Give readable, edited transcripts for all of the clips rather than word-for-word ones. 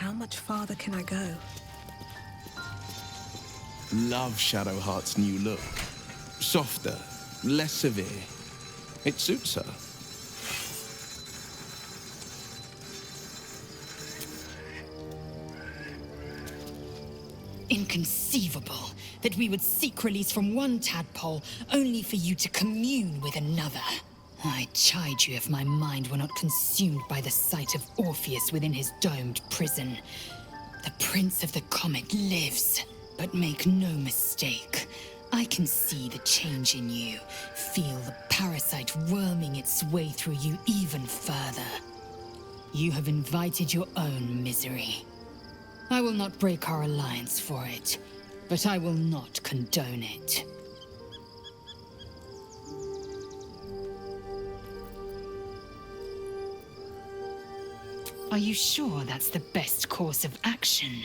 How much farther can I go? Love Shadowheart's new look. Softer, less severe. It suits her. Inconceivable that we would seek release from one tadpole only for you to commune with another. I chide you if my mind were not consumed by the sight of Orpheus within his domed prison. The Prince of the Comet lives, but make no mistake. I can see the change in you, feel the parasite worming its way through you even further. You have invited your own misery. I will not break our alliance for it, but I will not condone it. Are you sure that's the best course of action?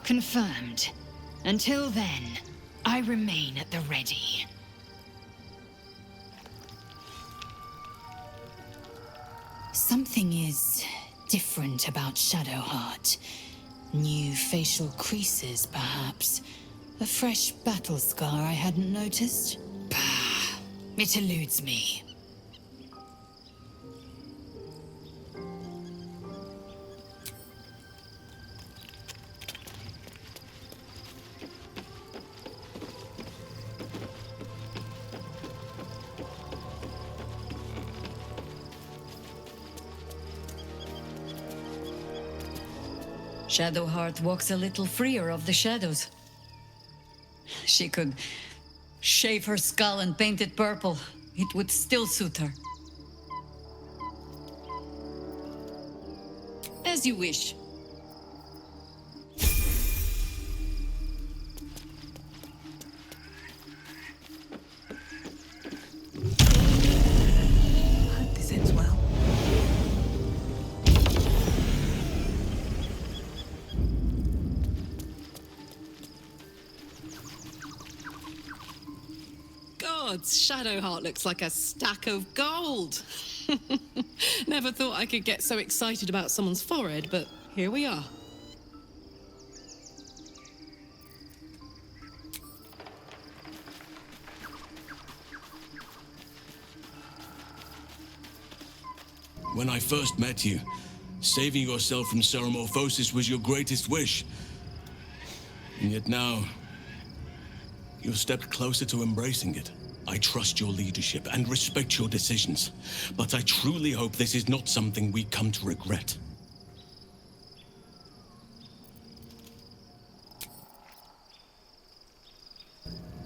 Confirmed. Until then, I remain at the ready. Something is different about Shadowheart. New facial creases, perhaps. A fresh battle scar I hadn't noticed. Bah, it eludes me. Shadowheart walks a little freer of the shadows. She could shave her skull and paint it purple. It would still suit her. As you wish. I hope this ends well. Gods, Shadowheart looks like a stack of gold. Never thought I could get so excited about someone's forehead, but here we are. When I first met you, saving yourself from ceremorphosis was your greatest wish. And yet now, you've stepped closer to embracing it. I trust your leadership and respect your decisions, but I truly hope this is not something we come to regret.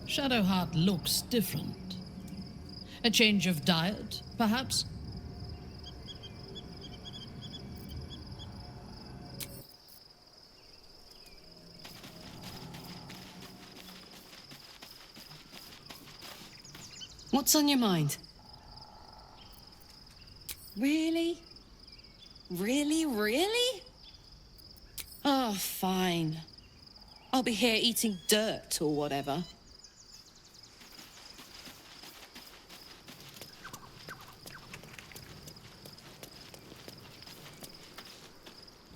Shadowheart looks different. A change of diet, perhaps? What's on your mind? Really? Really? Oh, fine. I'll be here eating dirt or whatever.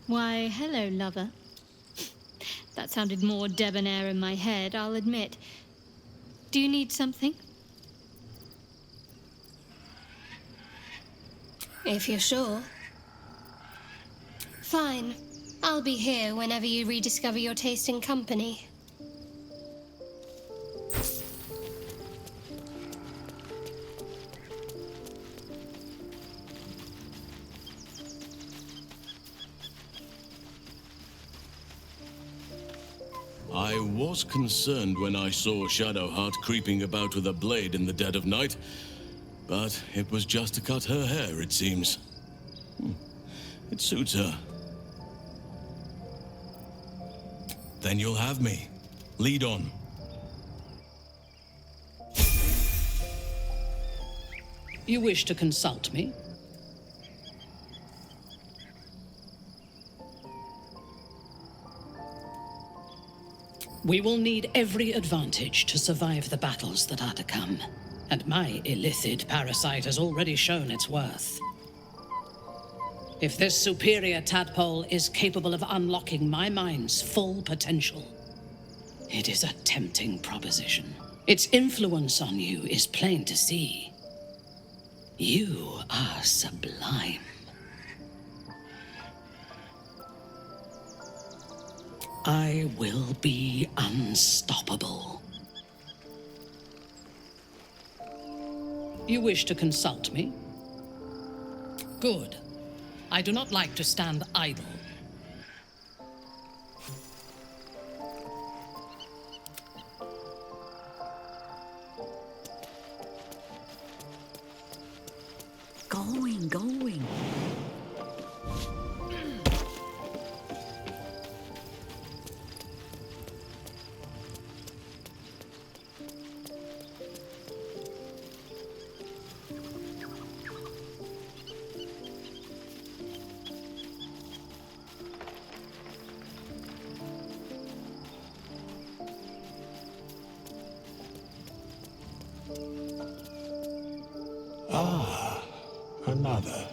Why, hello, lover. That sounded more debonair in my head, I'll admit. Do you need something? If you're sure. Fine. I'll be here whenever you rediscover your taste in company. I was concerned when I saw Shadowheart creeping about with a blade in the dead of night, but it was just to cut her hair, it seems. It suits her. Then you'll have me. Lead on. You wish to consult me? We will need every advantage to survive the battles that are to come. And my illithid parasite has already shown its worth. If this superior tadpole is capable of unlocking my mind's full potential, it is a tempting proposition. Its influence on you is plain to see. You are sublime. I will be unstoppable. You wish to consult me? Good. I do not like to stand idle. Going. Another.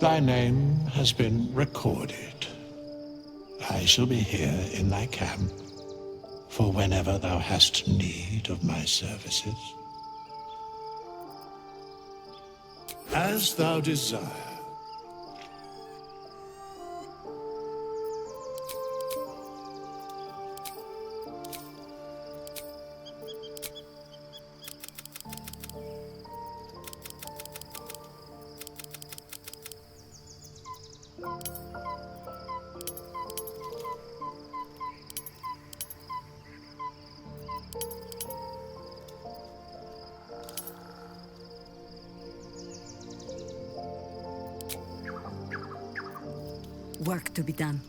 Thy name has been recorded. I shall be here in thy camp for whenever thou hast need of my services. As thou desire. Work to be done.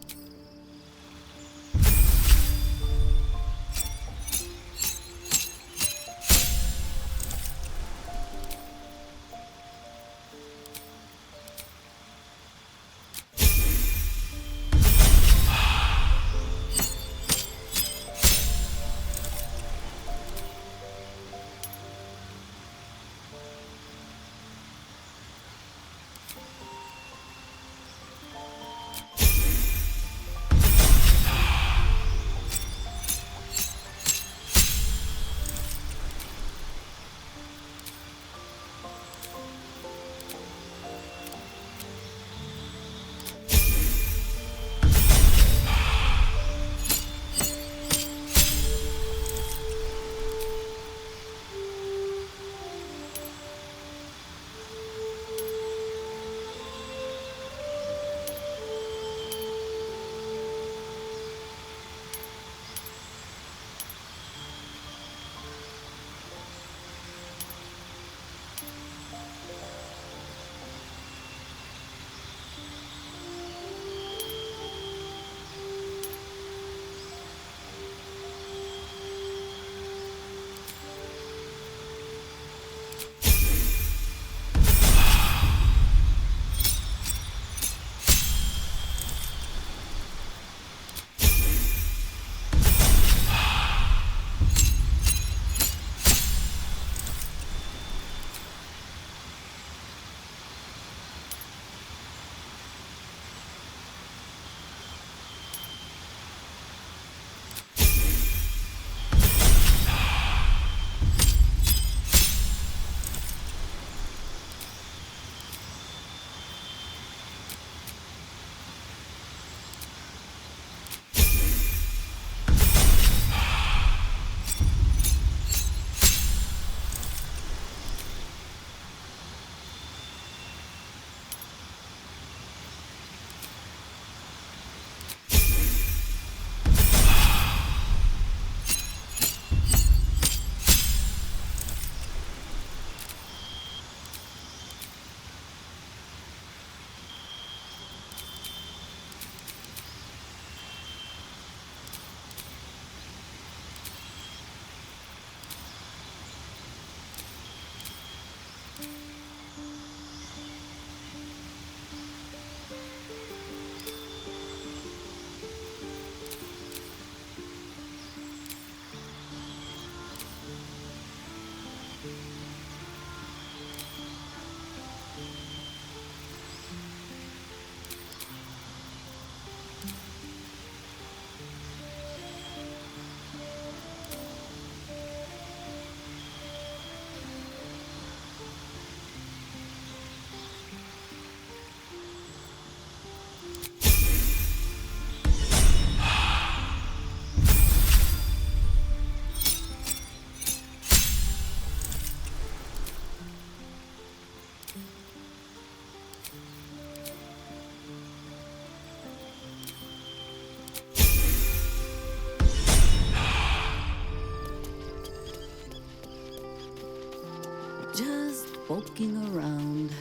Just poking around.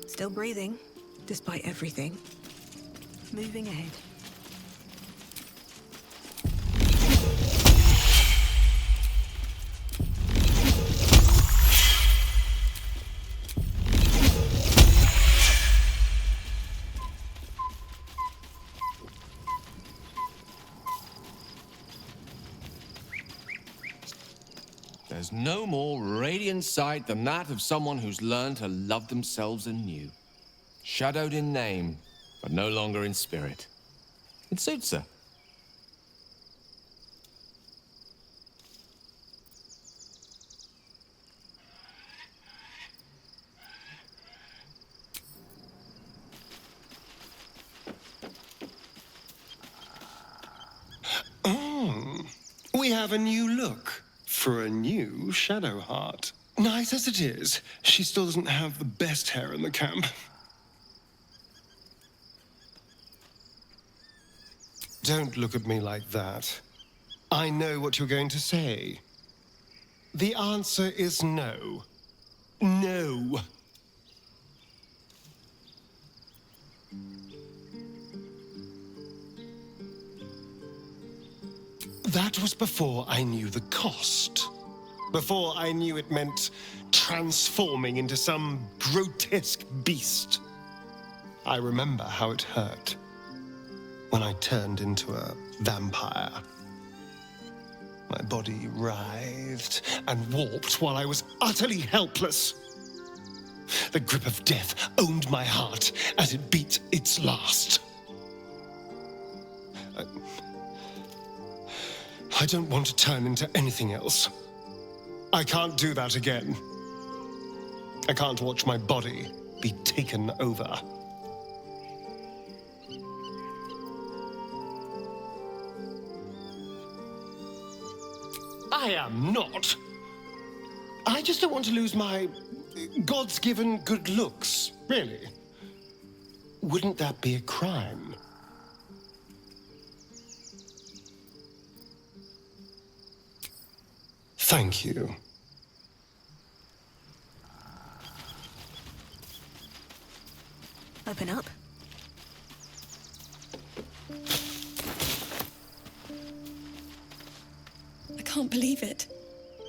Still breathing, despite everything. Moving ahead. There's no more radiant sight than that of someone who's learned to love themselves anew. Shadowed in name, but no longer in spirit. It suits her. Oh, we have a new look for a new Shadow Heart. Nice as it is, she still doesn't have the best hair in the camp. Don't look at me like that. I know what you're going to say. The answer is no. No. That was before I knew the cost. Before I knew it meant transforming into some grotesque beast. I remember how it hurt when I turned into a vampire. My body writhed and warped while I was utterly helpless. The grip of death owned my heart as it beat its last. I don't want to turn into anything else. I can't do that again. I can't watch my body be taken over. I am not. I just don't want to lose my God's given good looks. Really? Wouldn't that be a crime? Thank you. Open up. I can't believe it.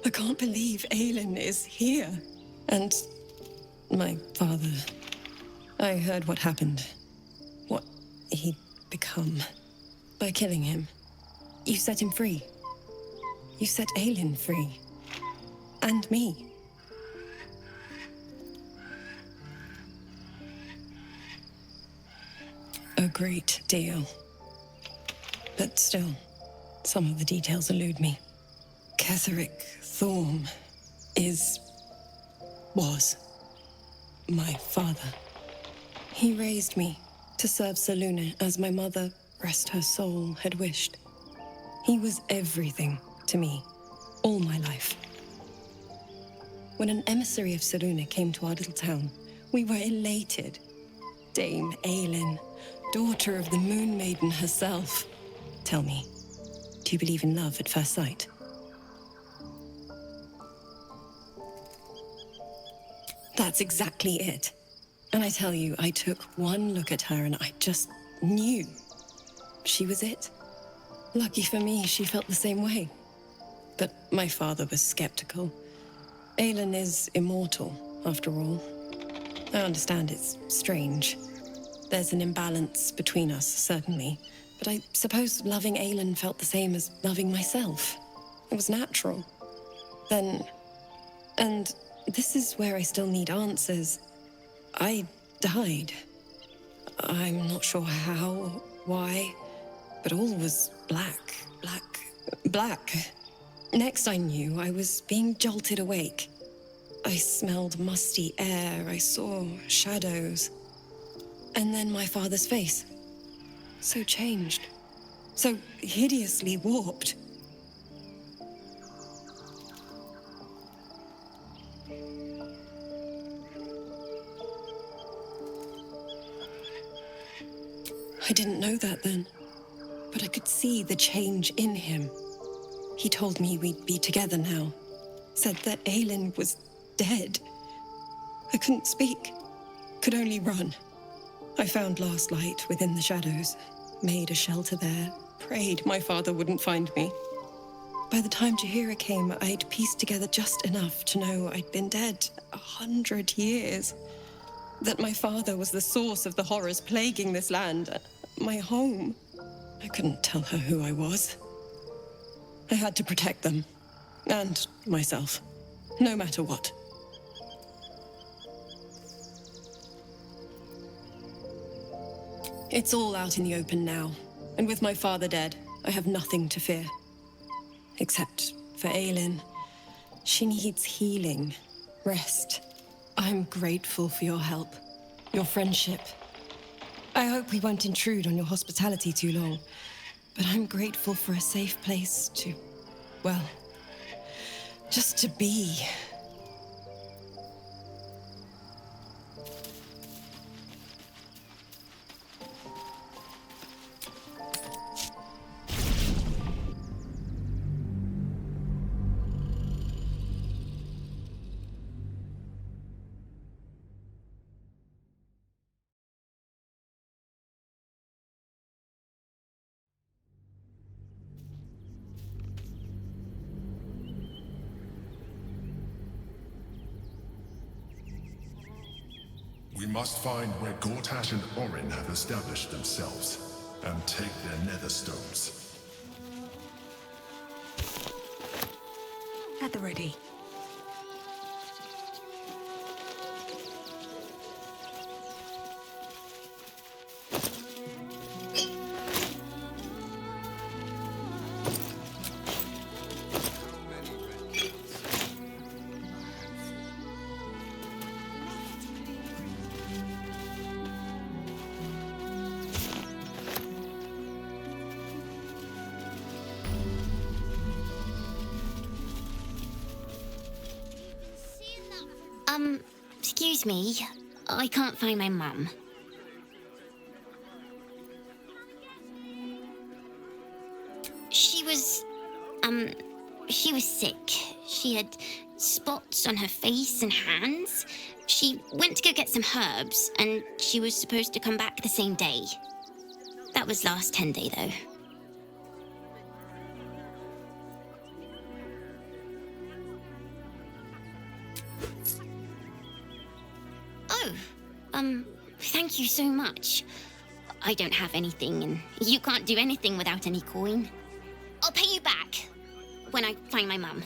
I can't believe Aelin is here. And my father. I heard what happened. What he'd become. By killing him. You set him free. You set Aelin free. And me. A great deal. But still, some of the details elude me. Ketheric Thorm was my father. He raised me to serve Selûne as my mother, rest her soul, had wished. He was everything to me, all my life. When an emissary of Selûne came to our little town, we were elated. Dame Aelin, daughter of the Moon Maiden herself. Tell me, do you believe in love at first sight? That's exactly it. And I tell you, I took one look at her and I just knew she was it. Lucky for me, she felt the same way. But my father was skeptical. Aelin is immortal, after all. I understand it's strange. There's an imbalance between us, certainly. But I suppose loving Aelin felt the same as loving myself. It was natural. Then... And this is where I still need answers. I died. I'm not sure how, why, but all was black. Next I knew, I was being jolted awake. I smelled musty air, I saw shadows. And then my father's face. So changed. So hideously warped. I didn't know that then, but I could see the change in him. He told me we'd be together now. Said that Aelin was dead. I couldn't speak, could only run. I found last light within the shadows, made a shelter there, prayed my father wouldn't find me. By the time Jahira came, I'd pieced together just enough to know I'd been dead 100 years. That my father was the source of the horrors plaguing this land, my home. I couldn't tell her who I was. I had to protect them, and myself, no matter what. It's all out in the open now, and with my father dead, I have nothing to fear. Except for Aelin. She needs healing, rest. I'm grateful for your help, your friendship. I hope we won't intrude on your hospitality too long, but I'm grateful for a safe place to, well, just to be. We must find where Gortash and Orin have established themselves, and take their nether stones. At the ready. Excuse me. I can't find my mum. She was sick. She had spots on her face and hands. She went to go get some herbs, and she was supposed to come back the same day. That was last 10 day, though. Oh, thank you so much. I don't have anything, and you can't do anything without any coin. I'll pay you back when I find my mum.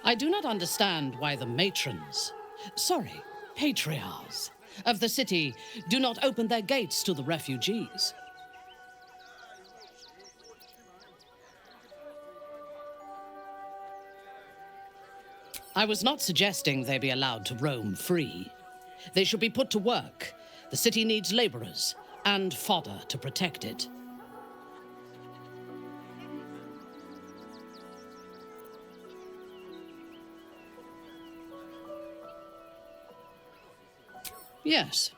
I do not understand why the matrons, sorry, patriarchs of the city do not open their gates to the refugees. I was not suggesting they be allowed to roam free. They should be put to work. The city needs laborers and fodder to protect it. Yes.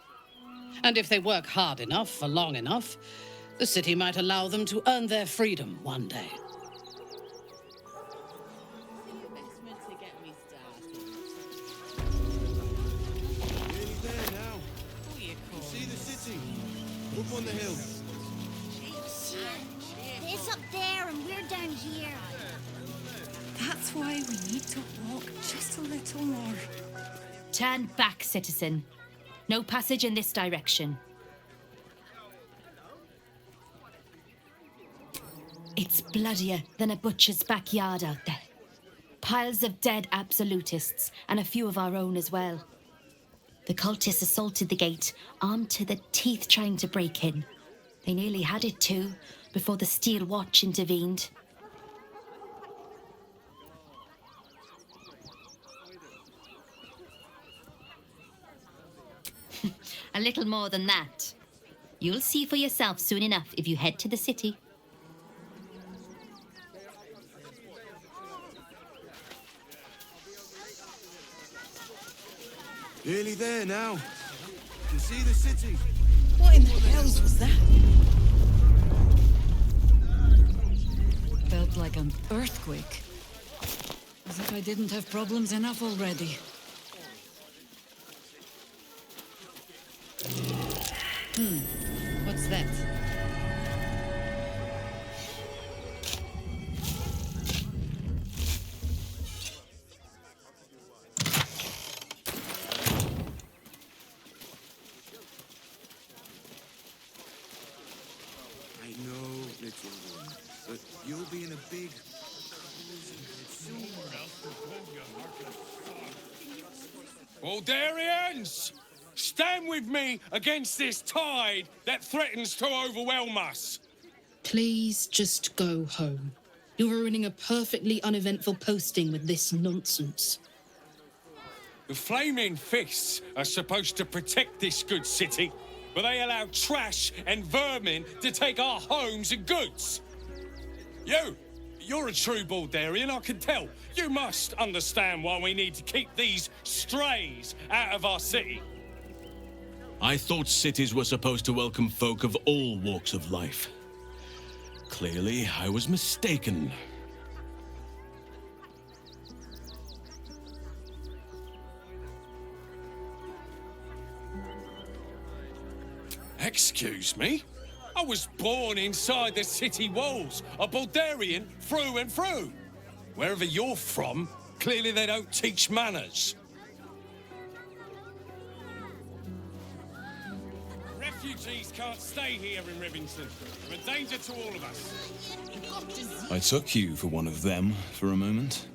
And if they work hard enough for long enough, the city might allow them to earn their freedom one day. Up on the hill. It's up there and we're down here. That's why we need to walk just a little more. Turn back, citizen. No passage in this direction. It's bloodier than a butcher's backyard out there. Piles of dead absolutists, and a few of our own as well. The cultists assaulted the gate, armed to the teeth trying to break in. They nearly had it too, before the Steel Watch intervened. A little more than that. You'll see for yourself soon enough if you head to the city. Nearly there now. You can see the city. What in the hells was that? Felt like an earthquake. As if I didn't have problems enough already. What's that? I know, little one, but you'll be in a big soon. Baldurians! Stand with me against this tide that threatens to overwhelm us. Please just go home. You're ruining a perfectly uneventful posting with this nonsense. The Flaming Fists are supposed to protect this good city, but they allow trash and vermin to take our homes and goods. You're a true Baldurian, I can tell. You must understand why we need to keep these strays out of our city. I thought cities were supposed to welcome folk of all walks of life. Clearly, I was mistaken. Excuse me? I was born inside the city walls, a Baldurian through and through. Wherever you're from, clearly they don't teach manners. Refugees can't stay here in Rivington. They're a danger to all of us. I took you for one of them for a moment.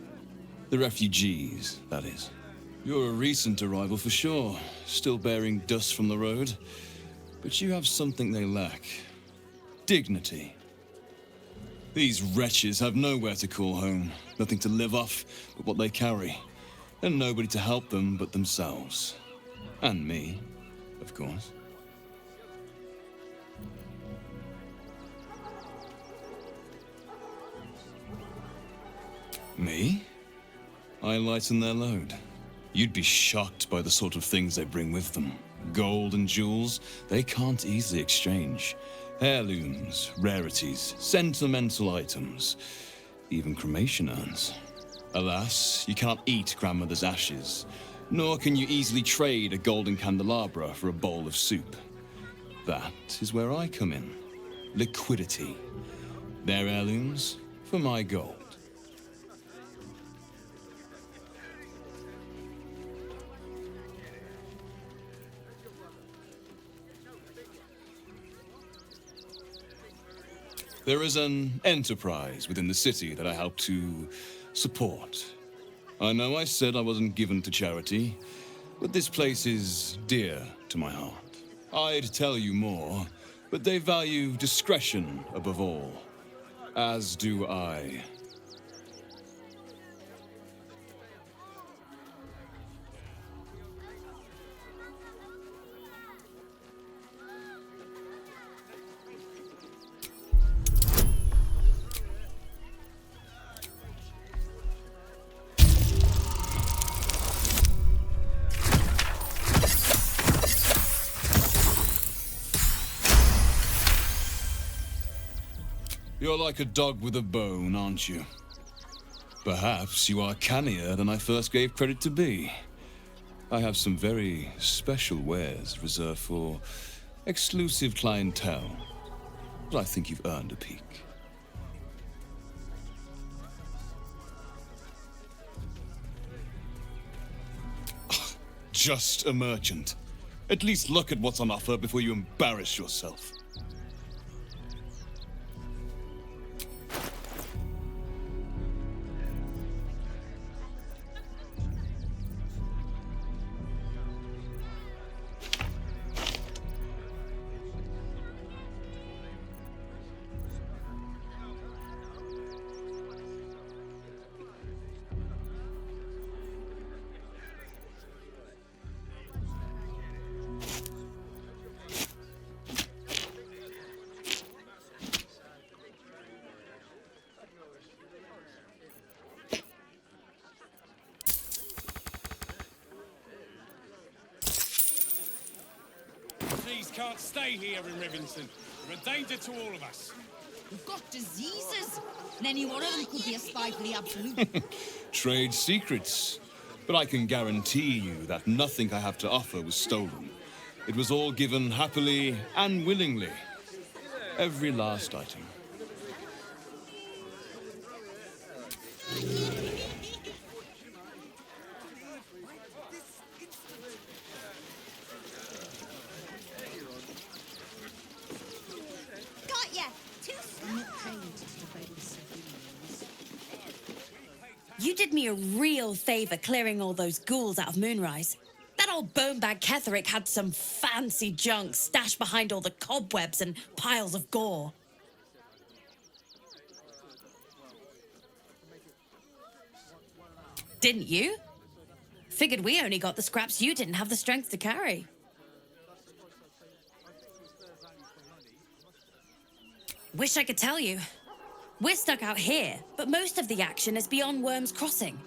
The refugees, that is. You're a recent arrival for sure, still bearing dust from the road. But you have something they lack. Dignity. These wretches have nowhere to call home, nothing to live off but what they carry, and nobody to help them but themselves. And me, of course. Me? I lighten their load. You'd be shocked by the sort of things they bring with them. Gold and jewels, they can't easily exchange. Heirlooms, rarities, sentimental items, even cremation urns. Alas, you cannot eat grandmother's ashes, nor can you easily trade a golden candelabra for a bowl of soup. That is where I come in. Liquidity. Their heirlooms for my gold. There is an enterprise within the city that I help to support. I know I said I wasn't given to charity, but this place is dear to my heart. I'd tell you more, but they value discretion above all, as do I. You're like a dog with a bone, aren't you? Perhaps you are cannier than I first gave credit to be. I have some very special wares reserved for exclusive clientele, but I think you've earned a peek. Just a merchant. At least look at what's on offer before you embarrass yourself. These can't stay here in Rivington. They're a danger to all of us. We've got diseases, and any one of them could be a spy for the Absolute. Trade secrets. But I can guarantee you that nothing I have to offer was stolen. It was all given happily and willingly. Every last item. Got ya! You did me a real favor clearing all those ghouls out of Moonrise. That old bonebag Ketherick had some fancy junk stashed behind all the cobwebs and piles of gore. Didn't you? Figured we only got the scraps you didn't have the strength to carry. Wish I could tell you. We're stuck out here, but most of the action is beyond Worm's Crossing.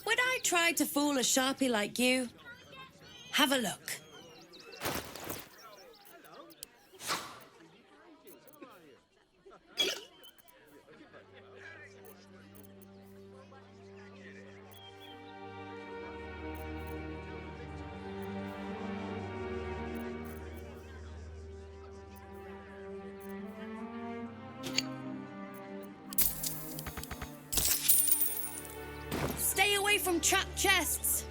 Would I try to fool a Sharpie like you? Have a look. Stay away from trapped chests.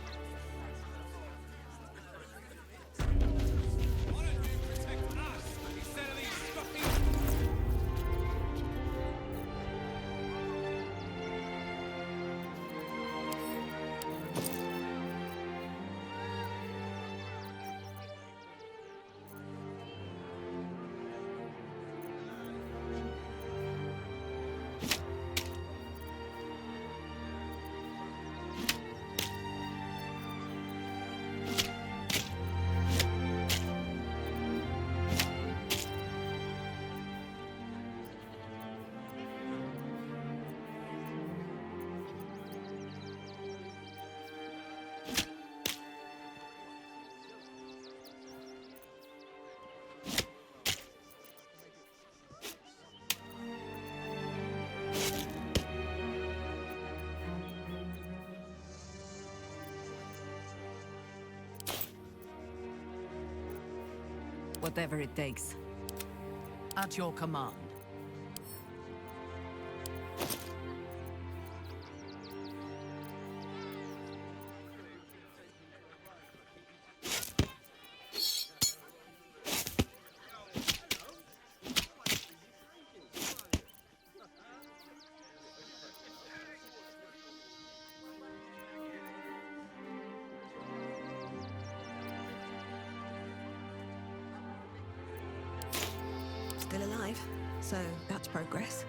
Whatever it takes. At your command. Still alive, so that's progress.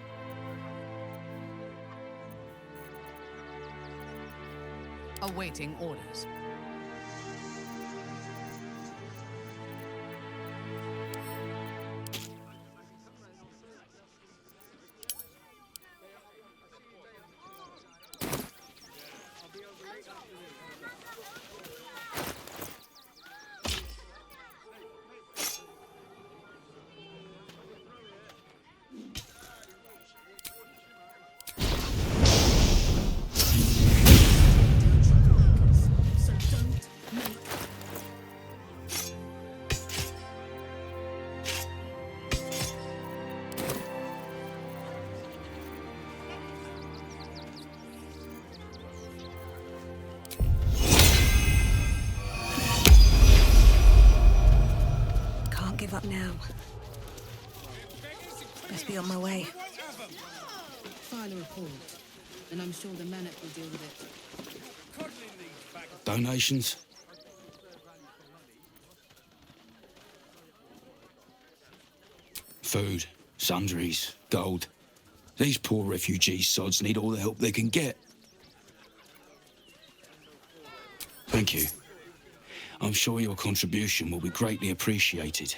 Awaiting orders. Give up now. Best be on my way. File a report, and I'm sure the Manet will deal with it. Donations? Food, sundries, gold. These poor refugee sods need all the help they can get. Thank you. I'm sure your contribution will be greatly appreciated.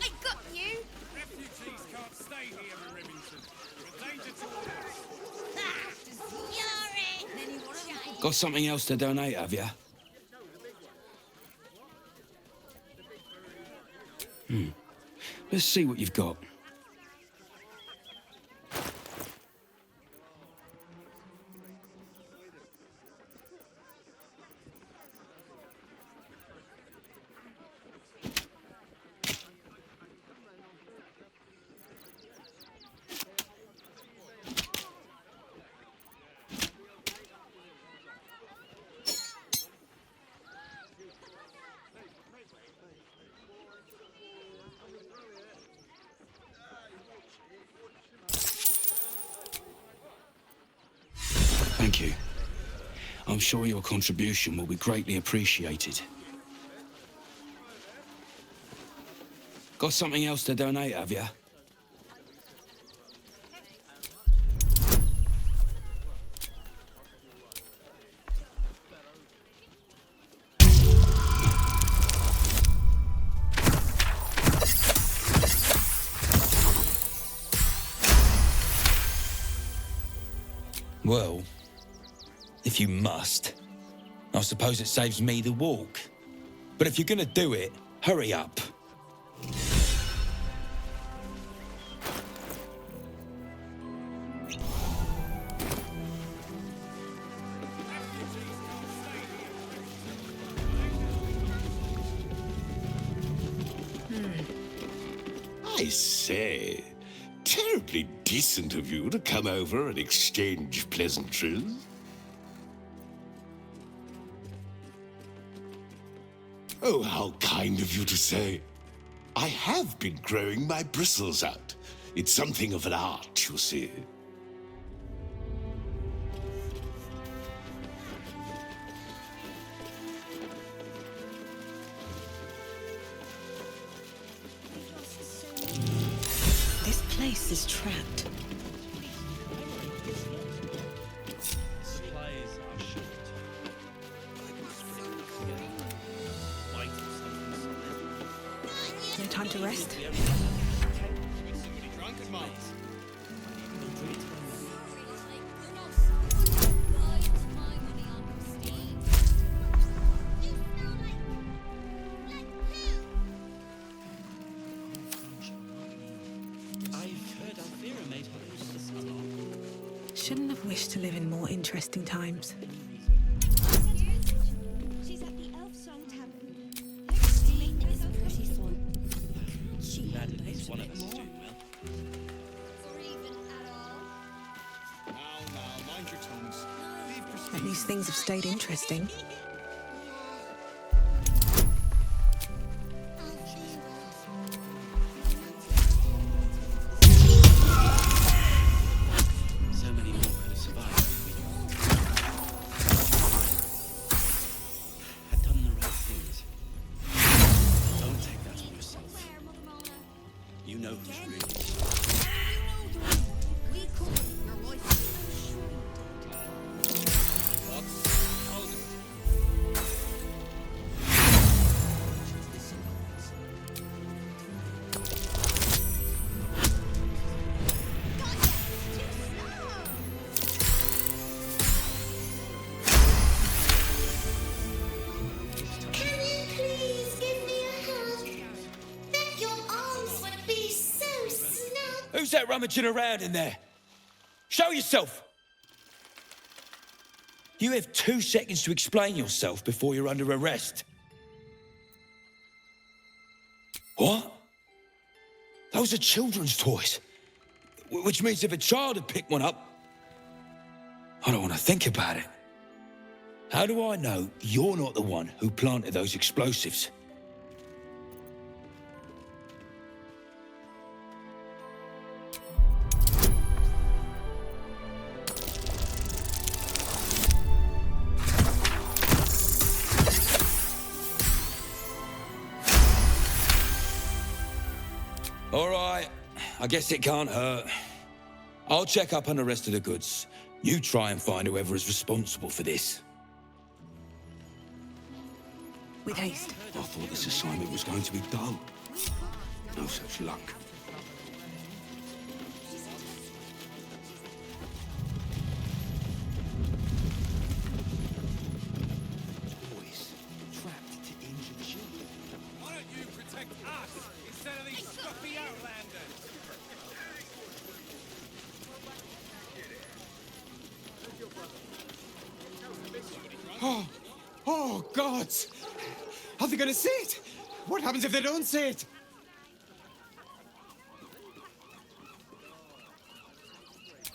I got you! Refugees can't stay here in Remington. You're a danger to all. Got something else to donate, have you? Let's see what you've got. Thank you. I'm sure your contribution will be greatly appreciated. Got something else to donate, have you? Well, if you must, I suppose it saves me the walk. But if you're gonna do it, hurry up. I say, terribly decent of you to come over and exchange pleasantries. Oh, how kind of you to say. I have been growing my bristles out. It's something of an art, you see. This place is trapped. No time to rest. Shouldn't have wished to live in more interesting times. She's at the Elf Song Tavern. things have stayed interesting. So many more could have survived. Had done the right things. Don't take that on yourself. You know who's really. Who's that rummaging around in there? Show yourself! You have 2 seconds to explain yourself before you're under arrest. What? Those are children's toys. Which means if a child had picked one up, I don't want to think about it. How do I know you're not the one who planted those explosives? All right, I guess it can't hurt. I'll check up on the rest of the goods. You try and find whoever is responsible for this. With haste. I thought this assignment was going to be dull. No such luck. Boys, trapped to injure the children. Why don't you protect us instead of these scruffy outlanders? Oh, God! Are they gonna see it? What happens if they don't see it?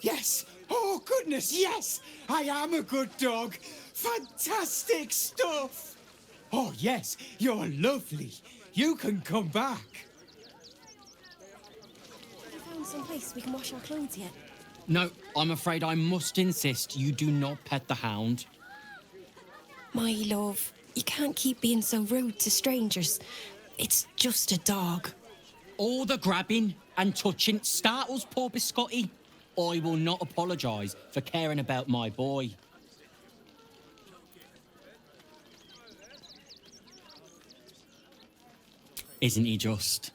Yes! Oh, goodness, yes! I am a good dog! Fantastic stuff! Oh, yes, you're lovely. You can come back. Have you found some place we can wash our clothes yet? No, I'm afraid I must insist you do not pet the hound. My love, you can't keep being so rude to strangers. It's just a dog. All the grabbing and touching startles poor Biscotti. I will not apologise for caring about my boy. Isn't he just?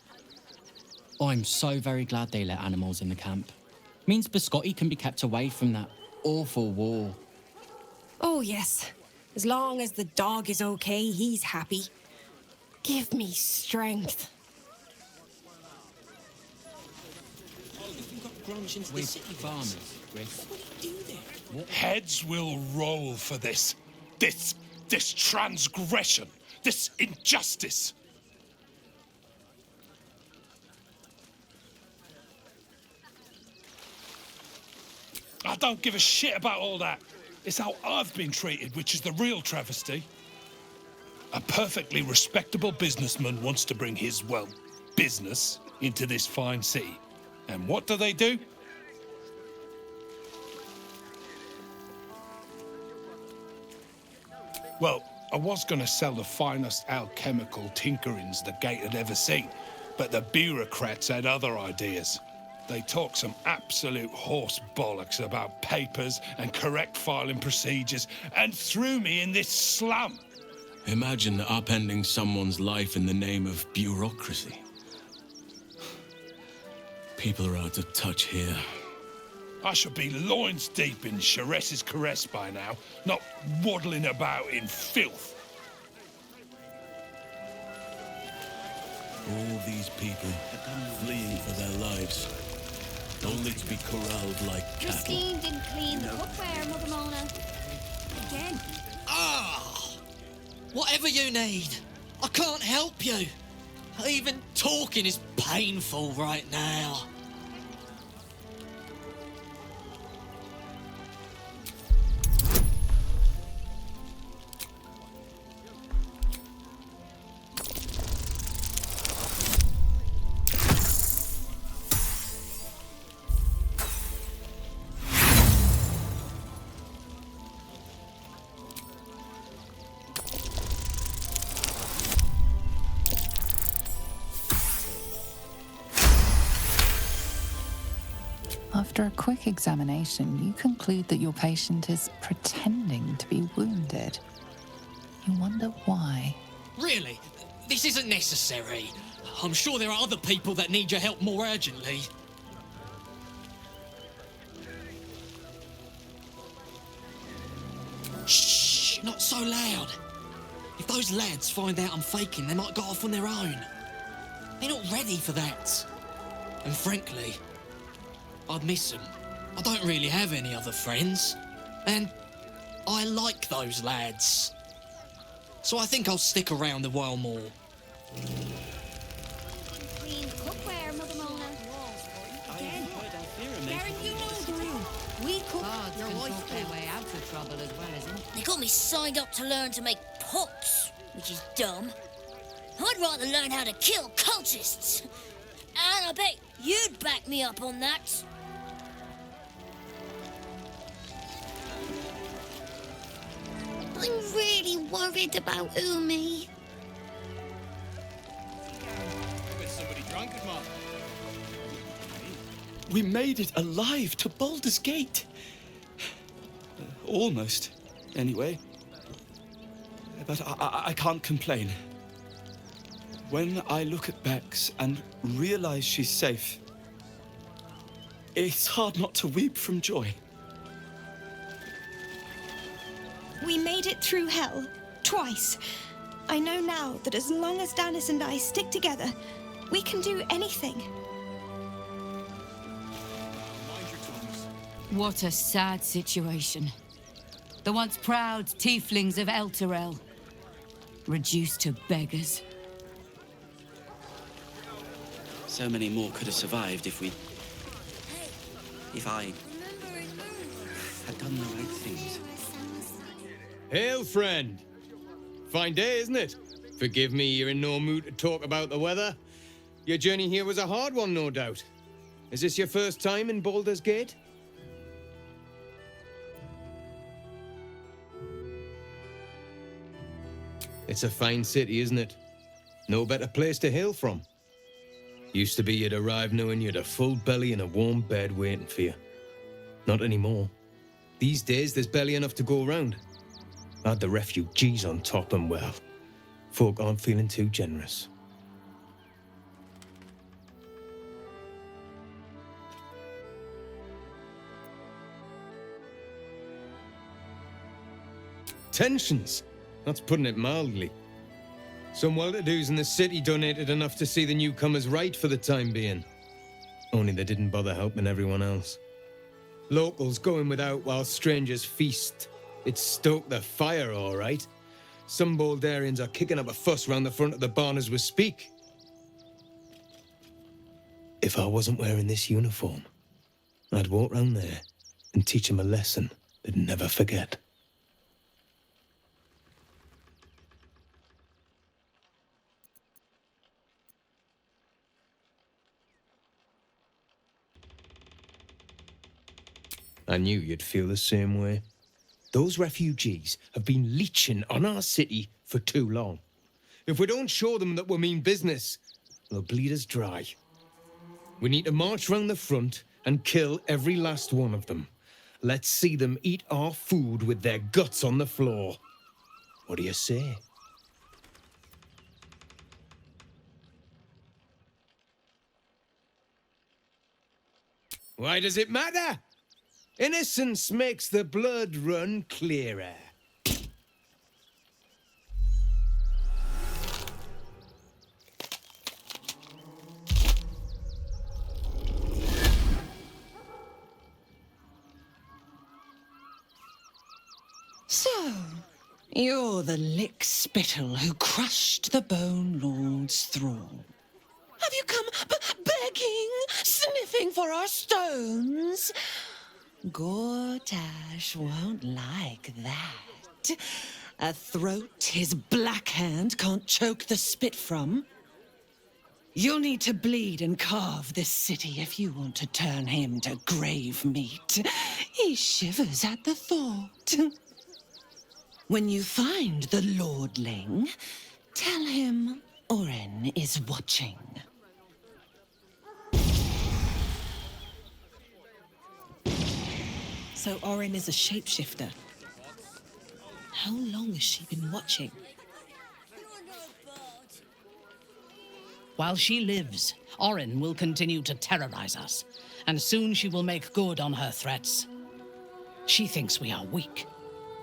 I'm so very glad they let animals in the camp. Means Biscotti can be kept away from that awful war. Oh, yes. As long as the dog is okay, he's happy. Give me strength. We're farmers, Griff. Heads will roll for this. This transgression. This injustice. I don't give a shit about all that. It's how I've been treated, which is the real travesty. A perfectly respectable businessman wants to bring his, well, business into this fine city. And what do? Well, I was going to sell the finest alchemical tinkerings the gate had ever seen, but the bureaucrats had other ideas. They talk some absolute horse bollocks about papers and correct filing procedures and threw me in this slum. Imagine upending someone's life in the name of bureaucracy. People are out of touch here. I should be loins deep in Chares's caress by now, not waddling about in filth. All these people fleeing for their lives, only to be corralled like cattle. Christine didn't clean the cookware, Mother Mona. Again. Whatever you need, I can't help you. Even talking is painful right now. After a quick examination, you conclude that your patient is pretending to be wounded. You wonder why. Really? This isn't necessary. I'm sure there are other people that need your help more urgently. Shh, not so loud. If those lads find out I'm faking, they might go off on their own. They're not ready for that. And frankly, I'd miss them. I don't really have any other friends. And I like those lads. So I think I'll stick around a while more. Clean cookware, Mother Mona. Again. Karen, you know the rule. We cook, Bards your can wife talk their cooks. way out of trouble as well as in. They got me signed up to learn to make pots, which is dumb. I'd rather learn how to kill cultists. And I bet you'd back me up on that. I'm really worried about Umi. Somebody drunk, Mom. We made it alive to Baldur's Gate. Almost, anyway. But I can't complain. When I look at Bex and realize she's safe, it's hard not to weep from joy. We made it through hell, twice. I know now that as long as Danis and I stick together, we can do anything. What a sad situation. The once proud tieflings of Elturel, reduced to beggars. So many more could have survived if I had done the right things. Hail, friend. Fine day, isn't it? Forgive me, you're in no mood to talk about the weather. Your journey here was a hard one, no doubt. Is this your first time in Baldur's Gate? It's a fine city, isn't it? No better place to hail from. Used to be you'd arrive knowing you had a full belly and a warm bed waiting for you. Not anymore. These days, there's barely enough to go around. Add the refugees on top and, well, folk aren't feeling too generous. Tensions. That's putting it mildly. Some well-to-dos in the city donated enough to see the newcomers right for the time being. Only they didn't bother helping everyone else. Locals going without while strangers feast. It stoked the fire, all right. Some Baldurians are kicking up a fuss round the front of the barn as we speak. If I wasn't wearing this uniform, I'd walk round there and teach them a lesson they'd never forget. I knew you'd feel the same way. Those refugees have been leeching on our city for too long. If we don't show them that we mean business, they'll bleed us dry. We need to march round the front and kill every last one of them. Let's see them eat our food with their guts on the floor. What do you say? Why does it matter? Innocence makes the blood run clearer. So, you're the lick-spittle who crushed the Bone Lord's thrall. Have you come begging, sniffing for our stones? Gortash won't like that. A throat his black hand can't choke the spit from. You'll need to bleed and carve this city if you want to turn him to grave meat. He shivers at the thought. When you find the Lordling, tell him Oren is watching. So Orin is a shapeshifter. How long has she been watching? While she lives, Orin will continue to terrorize us, and soon she will make good on her threats. She thinks we are weak,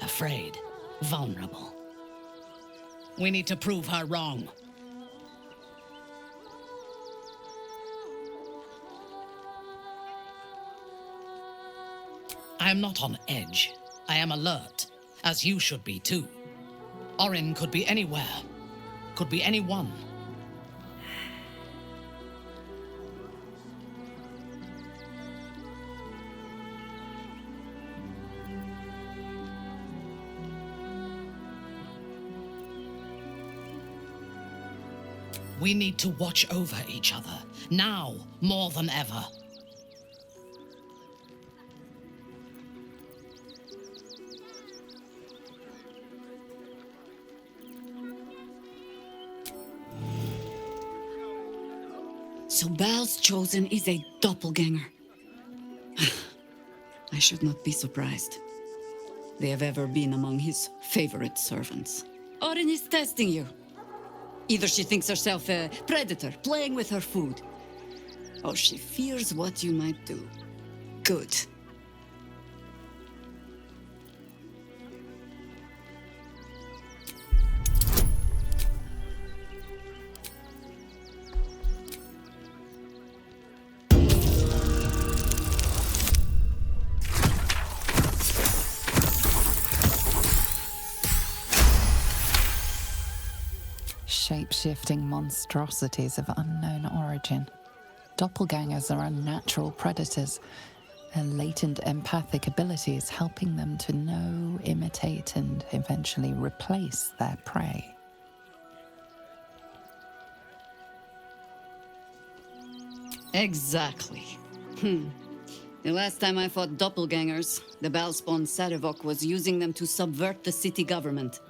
afraid, vulnerable. We need to prove her wrong. I am not on edge. I am alert, as you should be too. Orin could be anywhere, could be anyone. We need to watch over each other, now more than ever. So Bal's chosen is a doppelganger. I should not be surprised. They have ever been among his favorite servants. Orin is testing you. Either she thinks herself a predator, playing with her food, or she fears what you might do. Good. Shape-shifting monstrosities of unknown origin. Doppelgangers are unnatural predators, their latent empathic abilities helping them to know, imitate, and eventually replace their prey. Exactly. The last time I fought doppelgangers, the Balspawn Sarevok was using them to subvert the city government,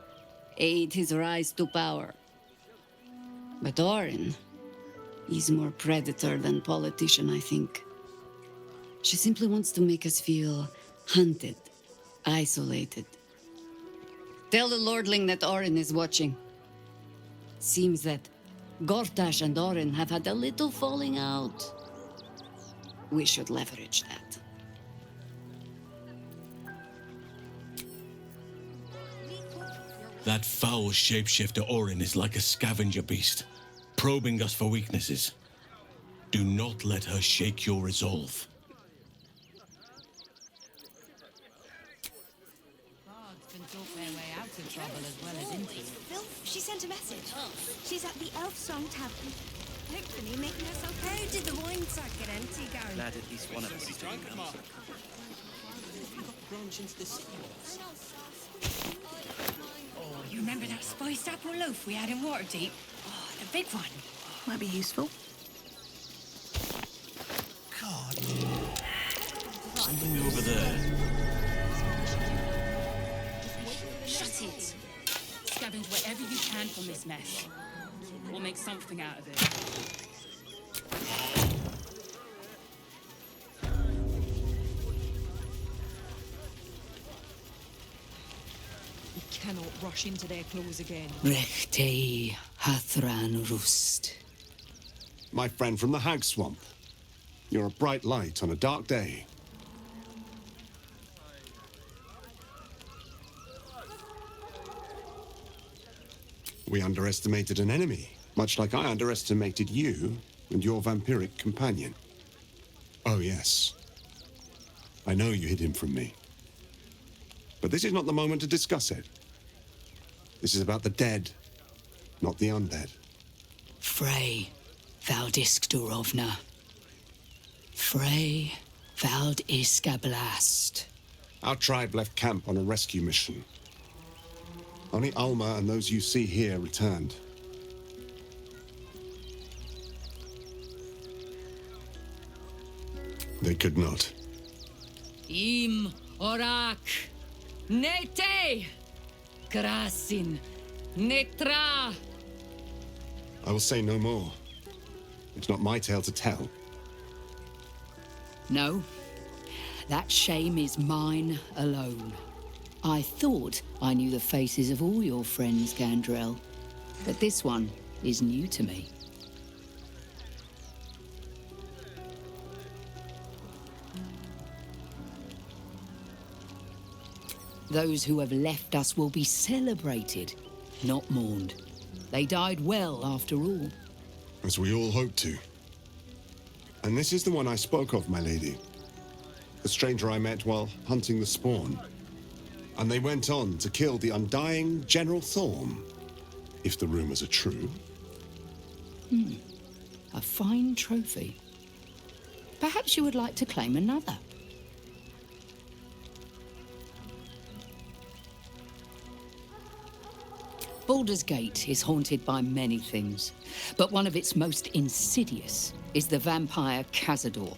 aid his rise to power. But Orin, he's more predator than politician, I think. She simply wants to make us feel hunted, isolated. Tell the Lordling that Orin is watching. Seems that Gortash and Orin have had a little falling out. We should leverage that. That foul shapeshifter Orin is like a scavenger beast, probing us for weaknesses. Do not let her shake your resolve. Can talk their way out of trouble as well as into it. Phil, she sent a message. She's at the Elf Song Tavern. Hopefully making herself... How did the wine sack get empty, Gary? Glad at least one of us is doing that. Branch into the city once. Oh, you remember that spiced apple loaf we had in Waterdeep? Oh, the big one. Might be useful. God. Something over there. Shut it! Scavenge whatever you can from this mess. We'll make something out of it. We cannot rush into their claws again. Rechtei Hathran Rust. My friend from the Hag Swamp. You're a bright light on a dark day. We underestimated an enemy, much like I underestimated you and your vampiric companion. Oh, yes. I know you hid him from me. But this is not the moment to discuss it. This is about the dead, not the undead. Frey Valdiskdurovna. Frey Valdiskablast. Our tribe left camp on a rescue mission. Only Alma and those you see here returned. They could not. Im Orak. Nete. Krasin. Netra. I will say no more. It's not my tale to tell. No. That shame is mine alone. I thought I knew the faces of all your friends, Gandrel, but this one is new to me. Those who have left us will be celebrated, not mourned. They died well, after all. As we all hoped to. And this is the one I spoke of, my lady. The stranger I met while hunting the spawn. And they went on to kill the undying General Thorm, if the rumors are true. A fine trophy. Perhaps you would like to claim another. Baldur's Gate is haunted by many things, but one of its most insidious is the vampire Cazador.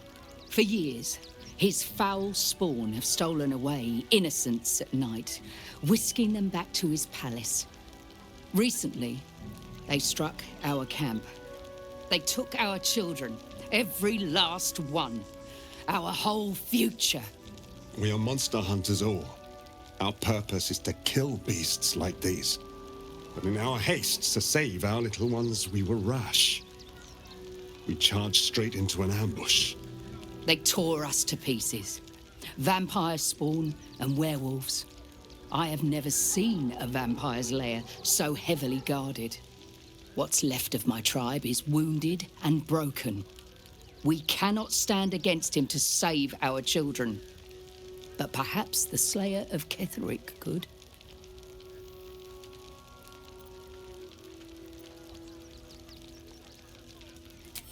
For years, his foul spawn have stolen away innocents at night, whisking them back to his palace. Recently, they struck our camp. They took our children, every last one, our whole future. We are monster hunters all. Our purpose is to kill beasts like these. But in our haste to save our little ones, we were rash. We charged straight into an ambush. They tore us to pieces. Vampire spawn and werewolves. I have never seen a vampire's lair so heavily guarded. What's left of my tribe is wounded and broken. We cannot stand against him to save our children. But perhaps the Slayer of Ketheric could.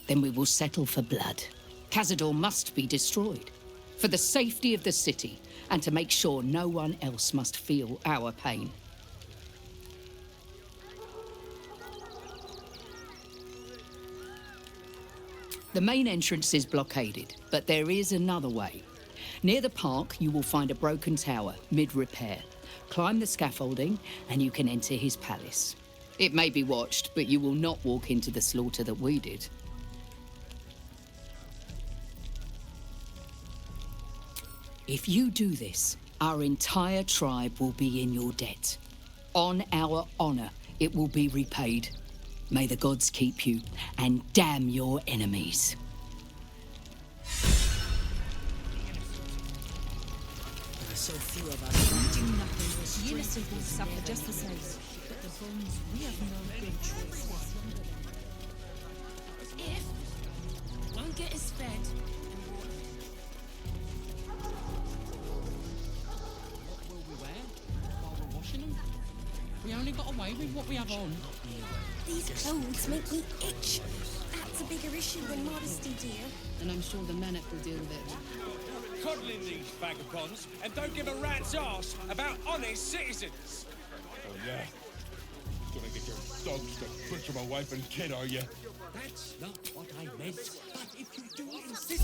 Then we will settle for blood. Cazador must be destroyed. For the safety of the city, and to make sure no one else must feel our pain. The main entrance is blockaded, but there is another way. Near the park, you will find a broken tower, mid-repair. Climb the scaffolding, and you can enter his palace. It may be watched, but you will not walk into the slaughter that we did. If you do this, our entire tribe will be in your debt. On our honor, it will be repaid. May the gods keep you, and damn your enemies. There are so few of us. Do nothing. Unison will suffer just the same. But the bones, we have no good choice. If one get us fed, We only got away with what we have on. These clothes make me itch. That's a bigger issue than modesty, dear. And I'm sure the Manet will deal with it. Coddling these vagabonds and don't give a rat's ass about honest citizens. Oh, yeah. Gonna get your dogs to butcher my wife and kid, are you? That's not what I meant. But if you do insist...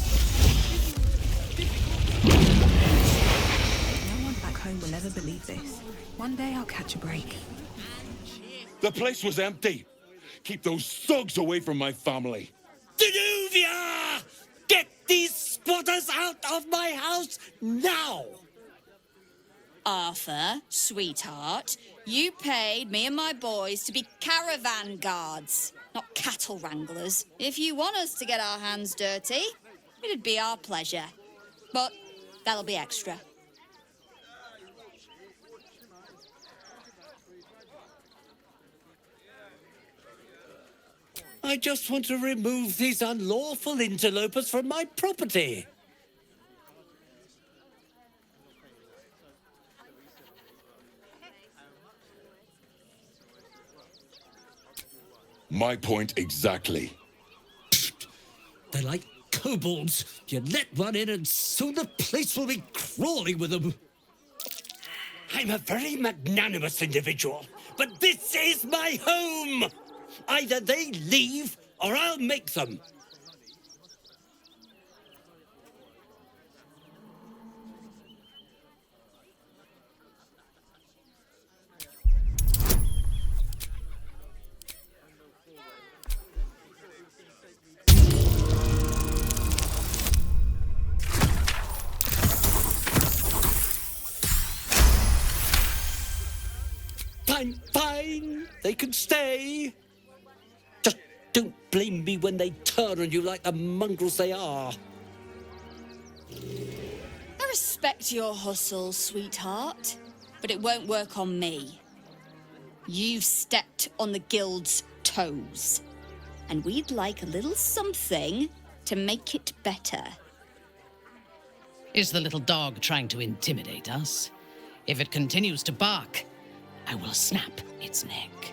No one back home will ever believe this. One day I'll catch a break. The place was empty. Keep those thugs away from my family. Danuvia! Get these squatters out of my house now! Arthur, sweetheart, you paid me and my boys to be caravan guards, not cattle wranglers. If you want us to get our hands dirty, it'd be our pleasure. But that'll be extra. I just want to remove these unlawful interlopers from my property. My point exactly. They're like kobolds. You let one in and soon the place will be crawling with them. I'm a very magnanimous individual, but this is my home! Either they leave, or I'll make them. fine. They can stay. Just don't blame me when they turn on you like the mongrels they are. I respect your hustle, sweetheart, but it won't work on me. You've stepped on the guild's toes, and we'd like a little something to make it better. Is the little dog trying to intimidate us? If it continues to bark, I will snap its neck.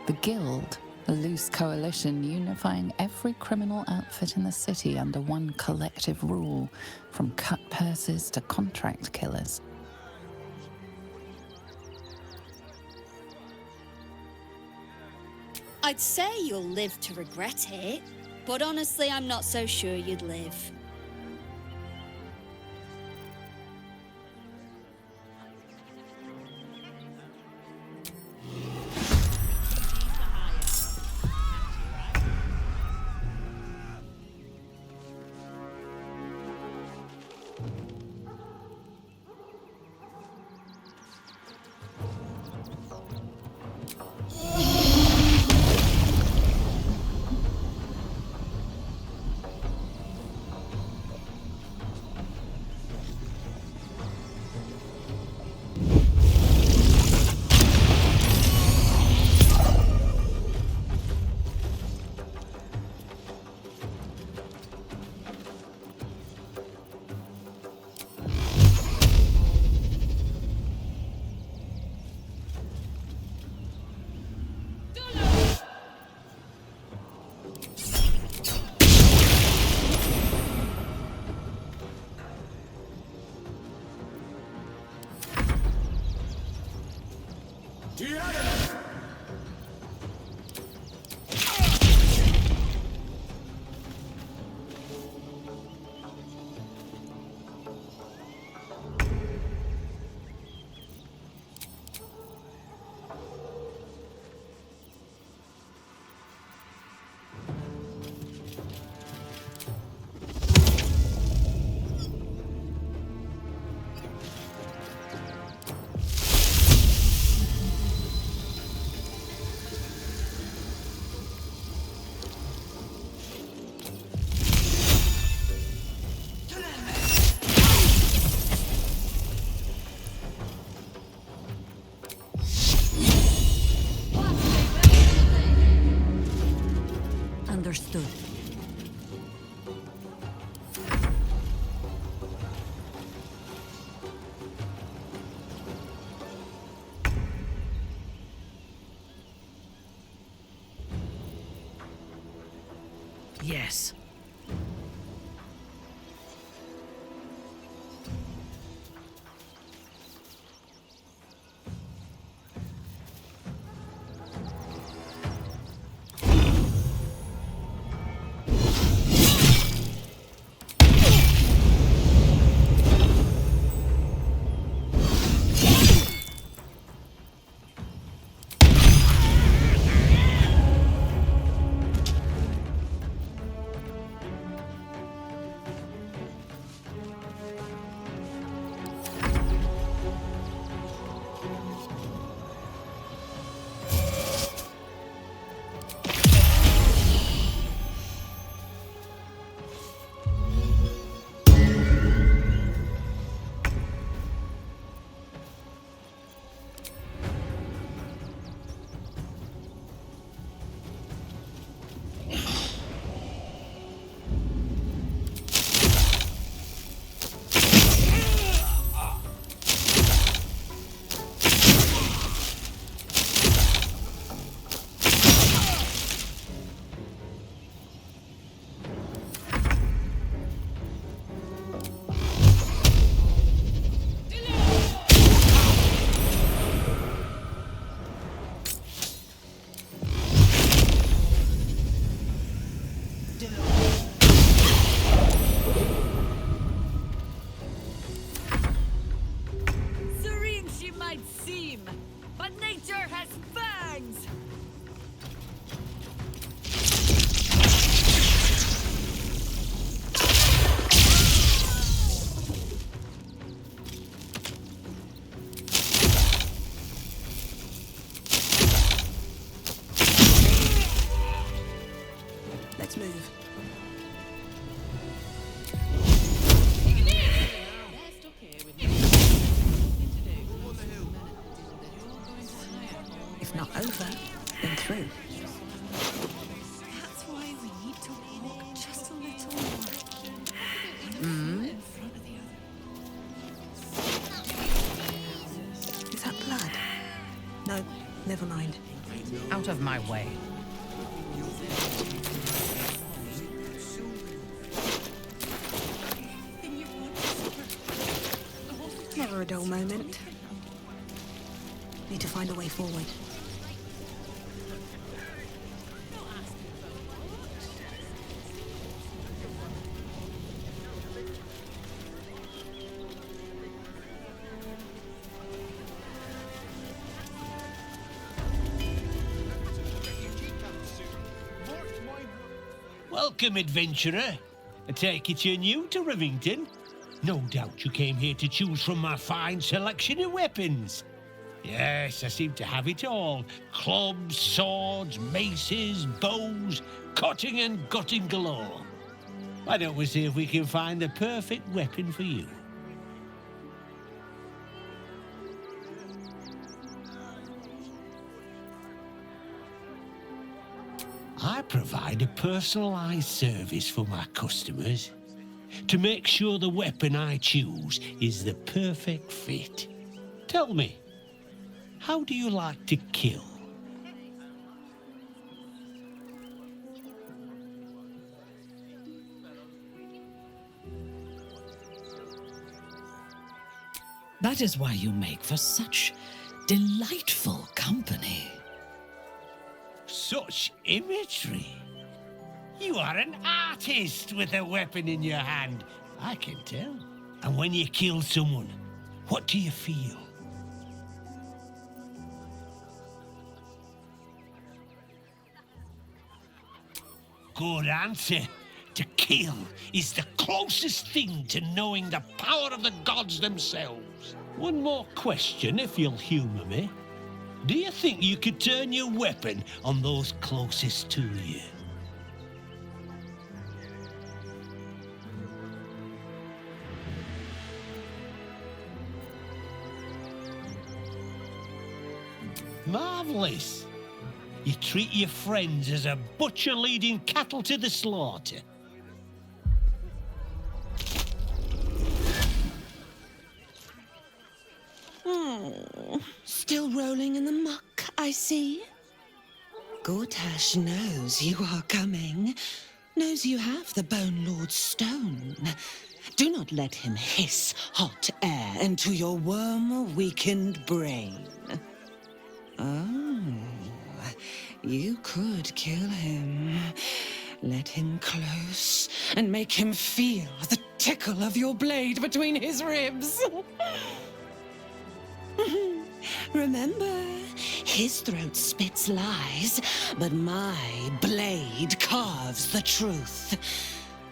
The Guild, a loose coalition unifying every criminal outfit in the city under one collective rule, from cut purses to contract killers. I'd say you'll live to regret it, but honestly, I'm not so sure you'd live. Understood. Yes. Let's move. If not over, then through. That's why we need to walk just a little more. Mm. Is that blood? No, never mind. Out of my way. Never a dull moment. Need to find a way forward. Welcome, adventurer. I take it you're new to Rivington. No doubt you came here to choose from my fine selection of weapons. Yes, I seem to have it all. Clubs, swords, maces, bows, cutting and gutting galore. Why don't we see if we can find the perfect weapon for you? I provide a personalized service for my customers to make sure the weapon I choose is the perfect fit. Tell me, how do you like to kill? That is why you make for such delightful company. Such imagery. You are an artist with a weapon in your hand, I can tell. And when you kill someone, what do you feel? Good answer. To kill is the closest thing to knowing the power of the gods themselves. One more question, if you'll humor me. Do you think you could turn your weapon on those closest to you? Marvelous. You treat your friends as a butcher leading cattle to the slaughter. Oh, still rolling in the muck, I see. Gortash knows you are coming. Knows you have the Bone Lord's stone. Do not let him hiss hot air into your worm-weakened brain. Oh, you could kill him. Let him close and make him feel the tickle of your blade between his ribs. Remember, his throat spits lies, but my blade carves the truth.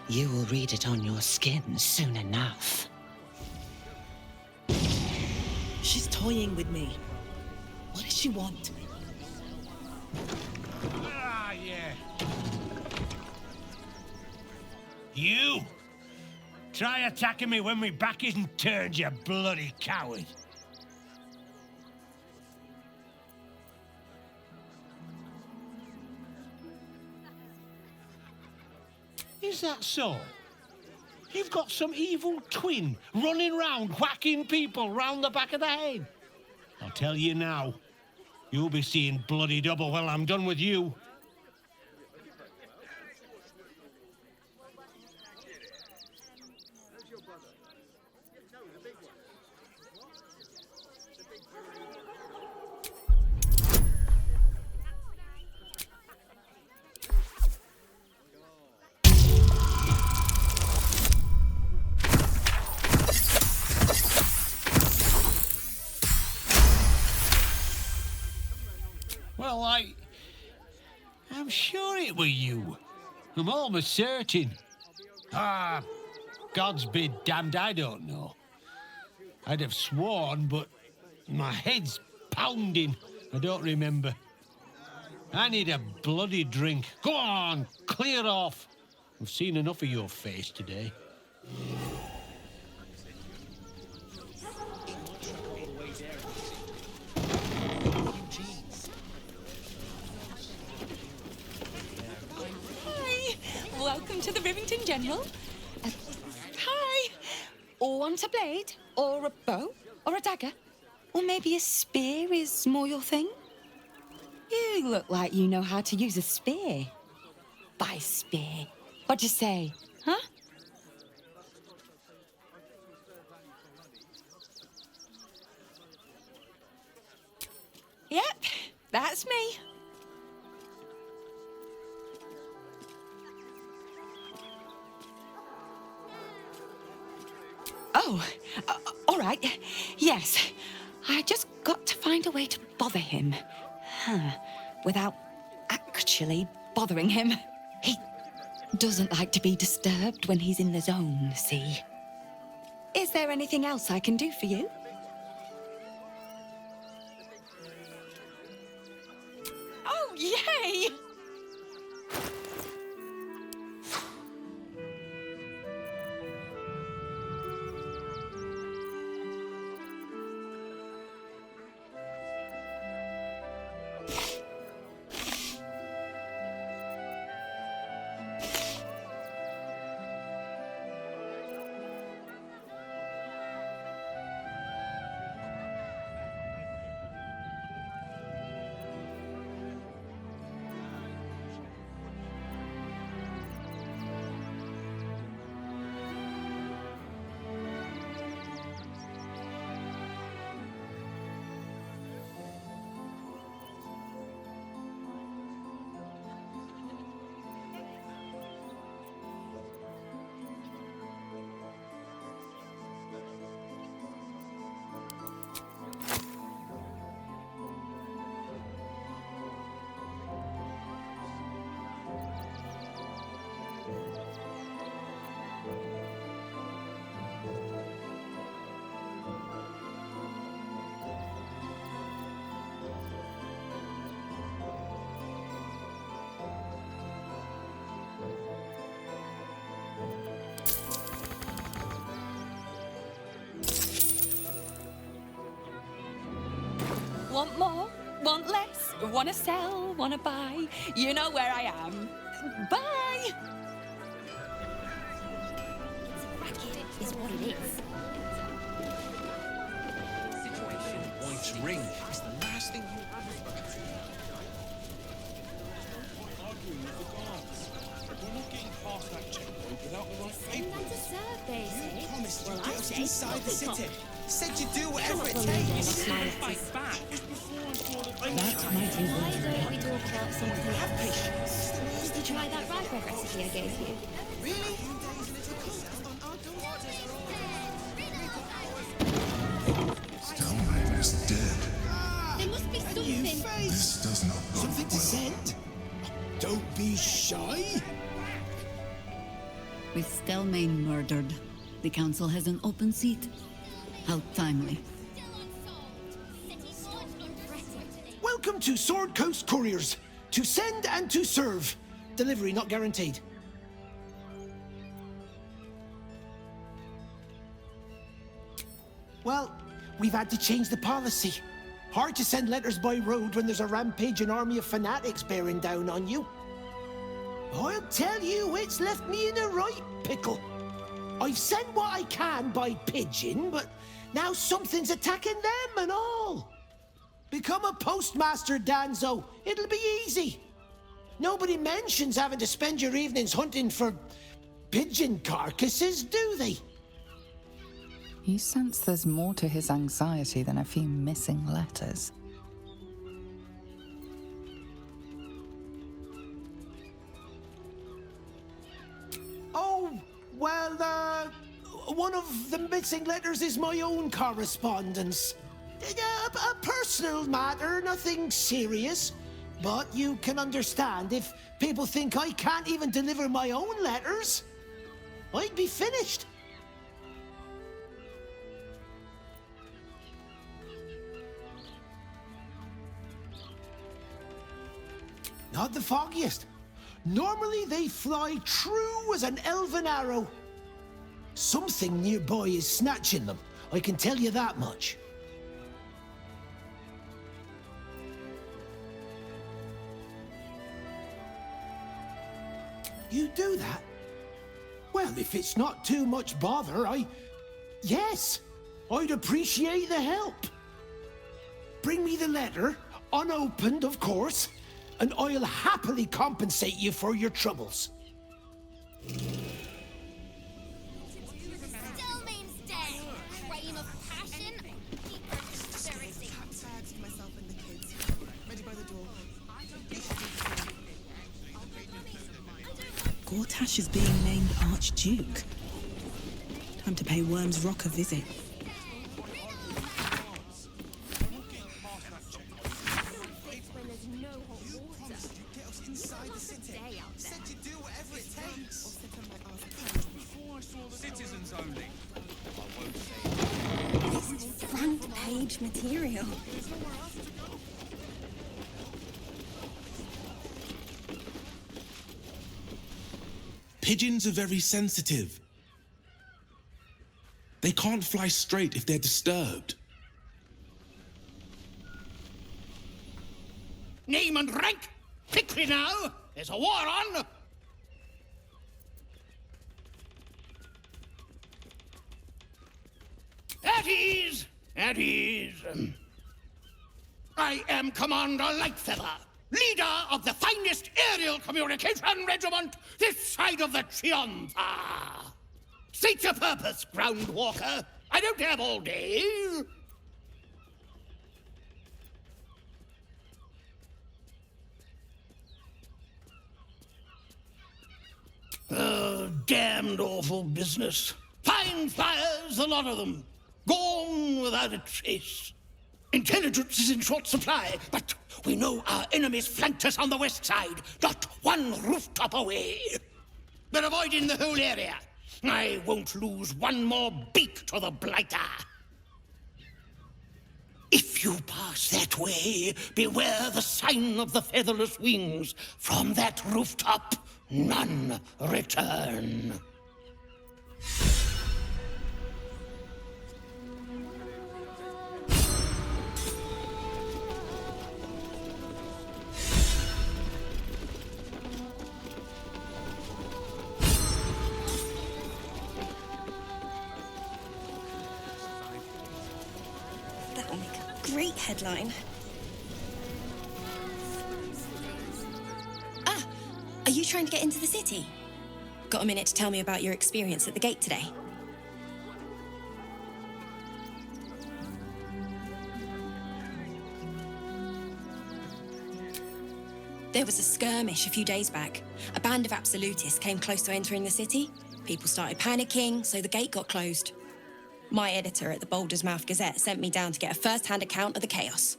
You will read it on your skin soon enough. She's toying with me. What does she want? Ah, yeah. You! Try attacking me when my back isn't turned, you bloody coward. Is that so? You've got some evil twin running round whacking people round the back of the head. I'll tell you now, you'll be seeing bloody double when I'm done with you. Well, I'm sure it were you. I'm almost certain. Ah, God's be damned, I don't know. I'd have sworn, but my head's pounding. I don't remember. I need a bloody drink. Go on, clear off. I've seen enough of your face today. Hi! Welcome to the Rivington General. Hi! Want a blade? Or a bow? Or a dagger? Or maybe a spear is more your thing? You look like you know how to use a spear. By spear. What'd you say? Huh? Yep, that's me. Oh, all right. Yes. I just got to find a way to bother him. Without actually bothering him. He doesn't like to be disturbed when he's in the zone, see? Is there anything else I can do for you? Oh, yay! Want more? Want less? Wanna sell? Wanna buy? You know where I am. Bye! Racket is what it is. White ring is the last thing you We're not getting past that checkpoint without the right Send them to serve, they say. You promised Well, you'd I get us say, inside the nothing city. comes. Said you'd do whatever Cannot it believe takes. you're not fight back. That might be Why don't we talk about something else? Did you try that rye bread recipe I gave you? Really? Stelmane is dead. There must be something. This does not bode Something to well. send? Don't be shy. With Stelmane murdered, the council has an open seat. How timely. Welcome to Sword Coast Couriers. To send and to serve. Delivery not guaranteed. Well, we've had to change the policy. Hard to send letters by road when there's a rampaging army of fanatics bearing down on you. I'll tell you, it's left me in a right pickle. I've sent what I can by pigeon, but now something's attacking them and all. Become a postmaster, Danzo. It'll be easy. Nobody mentions having to spend your evenings hunting for pigeon carcasses, do they? You sense there's more to his anxiety than a few missing letters. Oh, well, one of the missing letters is my own correspondence. A personal matter, nothing serious. But you can understand if people think I can't even deliver my own letters, I'd be finished. Not the foggiest. Normally they fly true as an elven arrow. Something nearby is snatching them, I can tell you that much. You do that? Well, if it's not too much bother, yes, I'd appreciate the help. Bring me the letter, unopened, of course, and I'll happily compensate you for your troubles. Still means dead. Cream of passion. Gortash is being named Archduke. Time to pay Worm's Rock a visit. This is front page material. Pigeons are very sensitive. They can't fly straight if they're disturbed. Name and rank! Quickly now! There's a war on! At ease! At ease! I am Commander Lightfeather, leader of the finest aerial communication regiment this side of the Triumpha. State your purpose, Groundwalker. I don't have all day. Damned awful business. Fine flyers, a lot of them. Gone without a trace. Intelligence is in short supply, but we know our enemies flanked us on the west side, not one rooftop away. They're avoiding the whole area. I won't lose one more beak to the blighter. If you pass that way, beware the sign of the featherless wings. From that rooftop, none return. That'll make a great headline. Ah, are you trying to get into the city? Got a minute to tell me about your experience at the gate today? There was a skirmish a few days back. A band of absolutists came close to entering the city. People started panicking, so the gate got closed. My editor at the Baldur's Mouth Gazette sent me down to get a first-hand account of the chaos.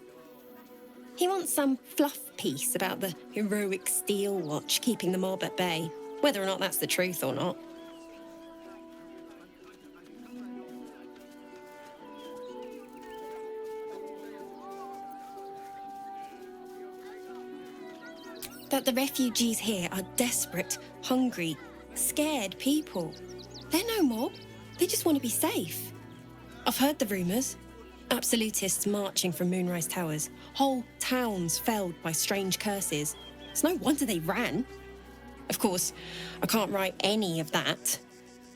He wants some fluff piece about the heroic Steel Watch keeping the mob at bay, whether or not that's the truth or not. That the refugees here are desperate, hungry, scared people. They're no mob. They just want to be safe. I've heard the rumours. Absolutists marching from Moonrise Towers. Whole towns felled by strange curses. It's no wonder they ran. Of course, I can't write any of that.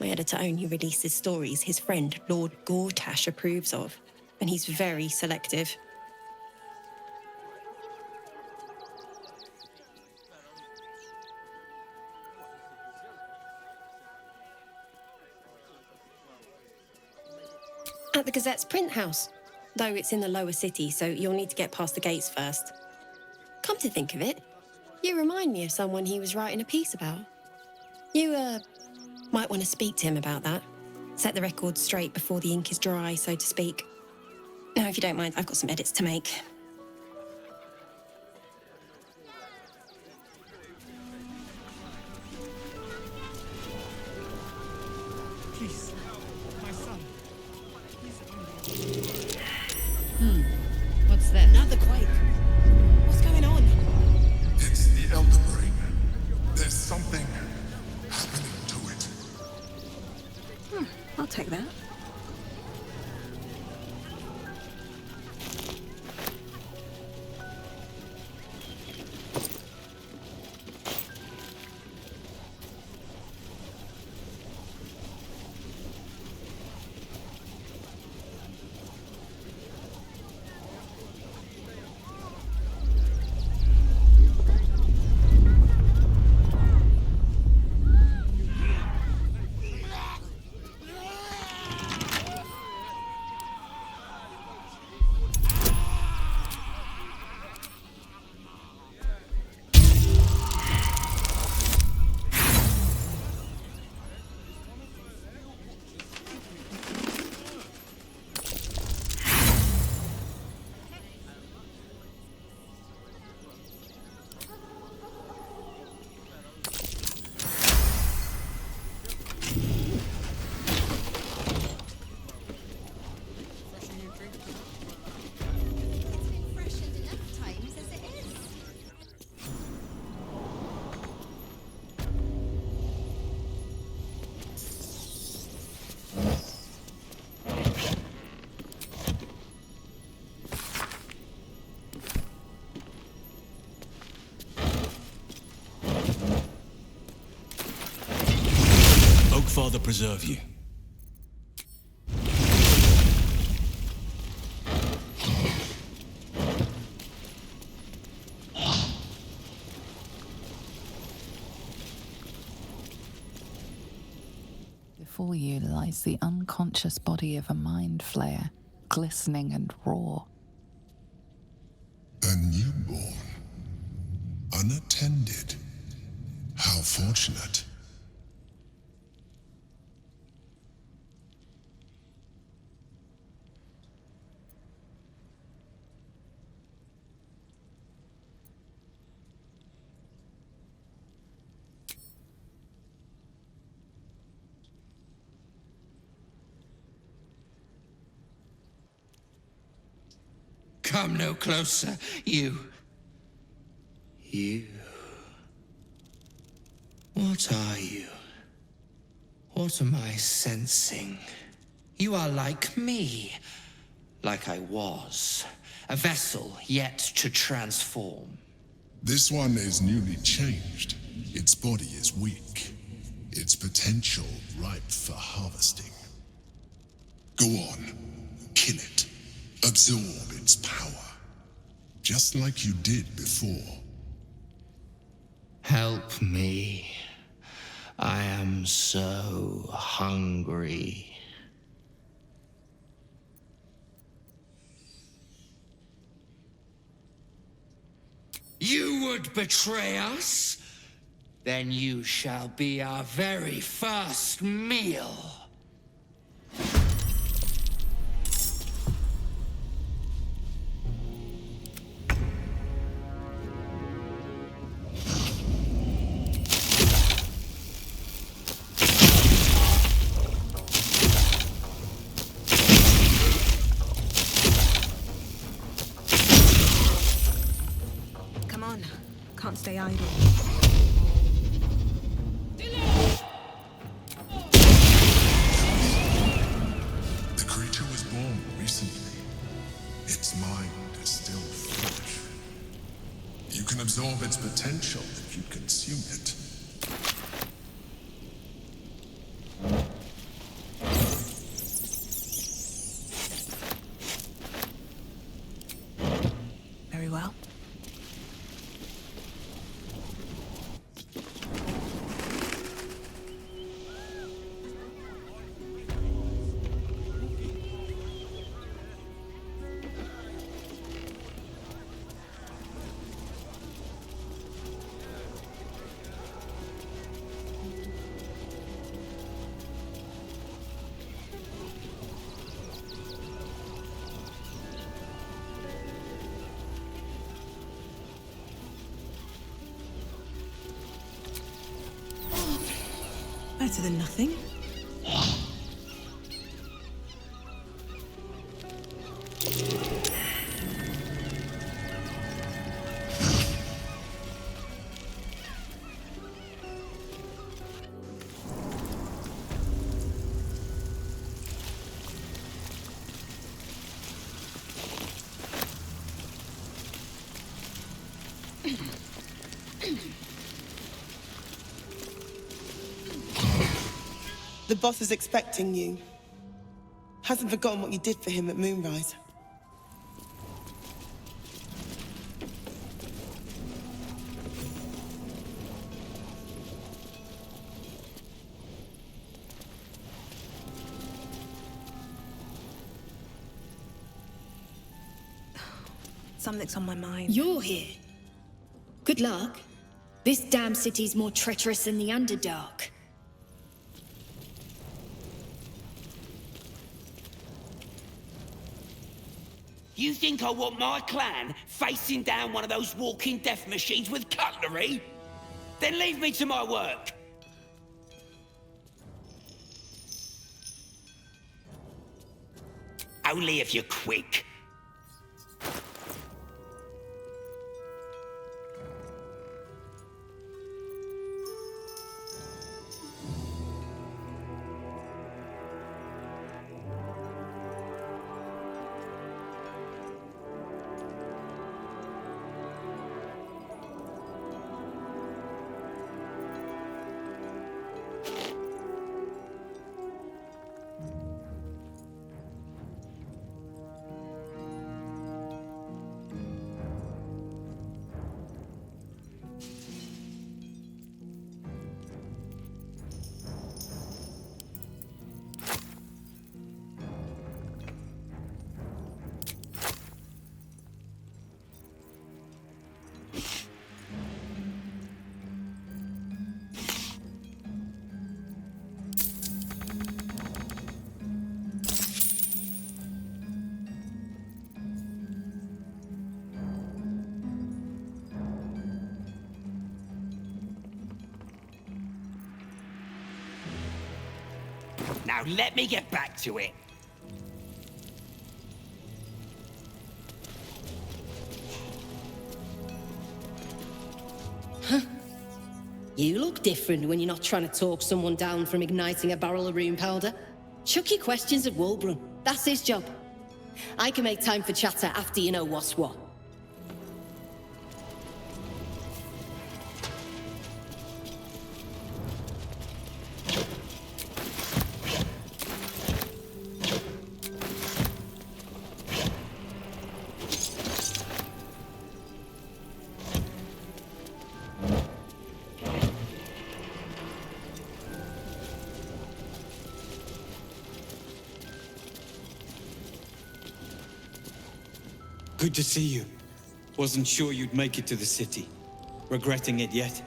My editor only releases stories his friend Lord Gortash approves of, and he's very selective. At the Gazette's print house, though it's in the lower city, so you'll need to get past the gates first. Come to think of it, you remind me of someone he was writing a piece about. You, might want to speak to him about that. Set the record straight before the ink is dry, so to speak. Now, if you don't mind, I've got some edits to make. Please, my son. What's that? Another quake. What's going on? It's the Father preserve you. Before you lies the unconscious body of a mind flayer, glistening and raw. A newborn. Unattended. How fortunate. Come no closer, you. You. What are you? What am I sensing? You are like me. Like I was. A vessel yet to transform. This one is newly changed. Its body is weak. Its potential ripe for harvesting. Go on. Kill it. Absorb its power. Just like you did before. Help me. I am so hungry. You would betray us? Then you shall be our very first meal. Come on. Can't stay idle. The creature was born recently. Its mind is still fresh. You can absorb its potential if you consume it. Very well. Better than nothing. The boss is expecting you. Hasn't forgotten what you did for him at Moonrise. Something's on my mind. You're here. Good luck. This damn city's more treacherous than the Underdark. You think I want my clan facing down one of those walking death machines with cutlery? Then leave me to my work. Only if you're quick. Now, let me get back to it. You look different when you're not trying to talk someone down from igniting a barrel of rune powder. Chuck your questions at Wulbrun. That's his job. I can make time for chatter after you know what's what. Good to see you. Wasn't sure you'd make it to the city. Regretting it yet?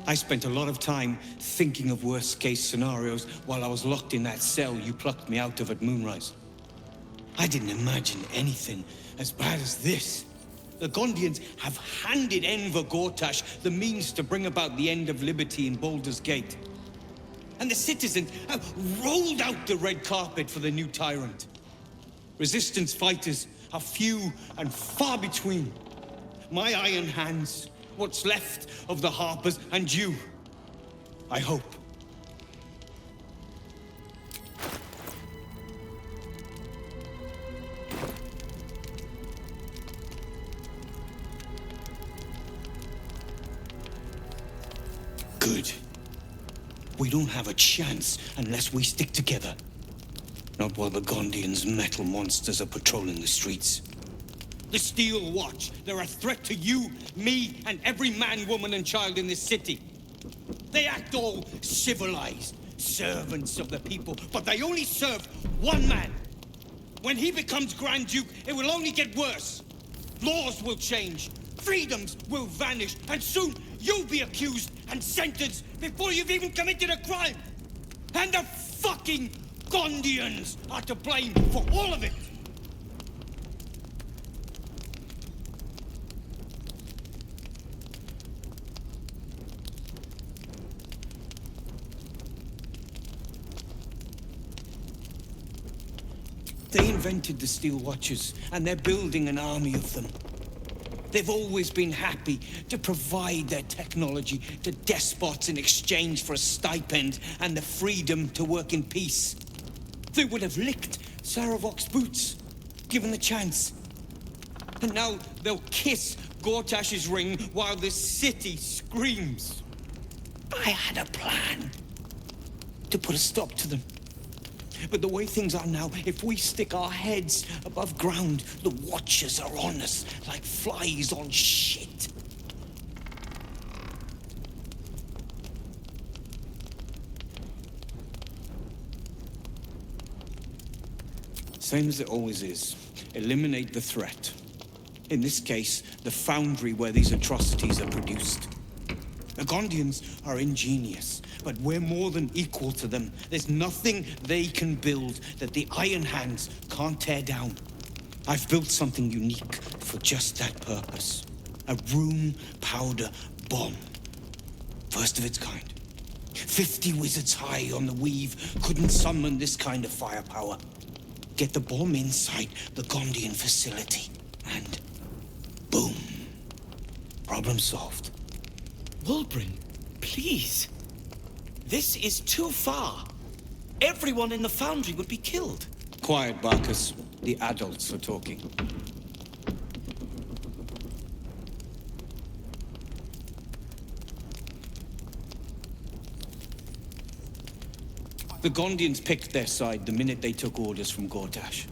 I spent a lot of time thinking of worst-case scenarios while I was locked in that cell you plucked me out of at Moonrise. I didn't imagine anything as bad as this. The Gondians have handed Enver Gortash the means to bring about the end of liberty in Baldur's Gate. And the citizens have rolled out the red carpet for the new tyrant. Resistance fighters are few and far between. My iron hands, what's left of the Harpers, and you, I hope. Good. We don't have a chance unless we stick together. Not while the Gondians' metal monsters are patrolling the streets. The Steel Watch, they're a threat to you, me, and every man, woman, and child in this city. They act all civilized, servants of the people, but they only serve one man. When he becomes Grand Duke, it will only get worse. Laws will change, freedoms will vanish, and soon you'll be accused and sentenced before you've even committed a crime. And the fucking Gondians are to blame for all of it! They invented the Steel Watchers, and they're building an army of them. They've always been happy to provide their technology to despots in exchange for a stipend and the freedom to work in peace. They would have licked Saravok's boots, given the chance. And now they'll kiss Gortash's ring while this city screams. I had a plan to put a stop to them. But the way things are now, if we stick our heads above ground, the Watchers are on us like flies on shit. Same as it always is. Eliminate the threat. In this case, the foundry where these atrocities are produced. The Gondians are ingenious, but we're more than equal to them. There's nothing they can build that the Iron Hands can't tear down. I've built something unique for just that purpose. A room powder bomb. First of its kind. 50 wizards high on the weave couldn't summon this kind of firepower. Get the bomb inside the Gondian facility, and boom. Problem solved. Wulbrun, please. This is too far. Everyone in the foundry would be killed. Quiet, Barkus. The adults are talking. The Gondians picked their side the minute they took orders from Gortash.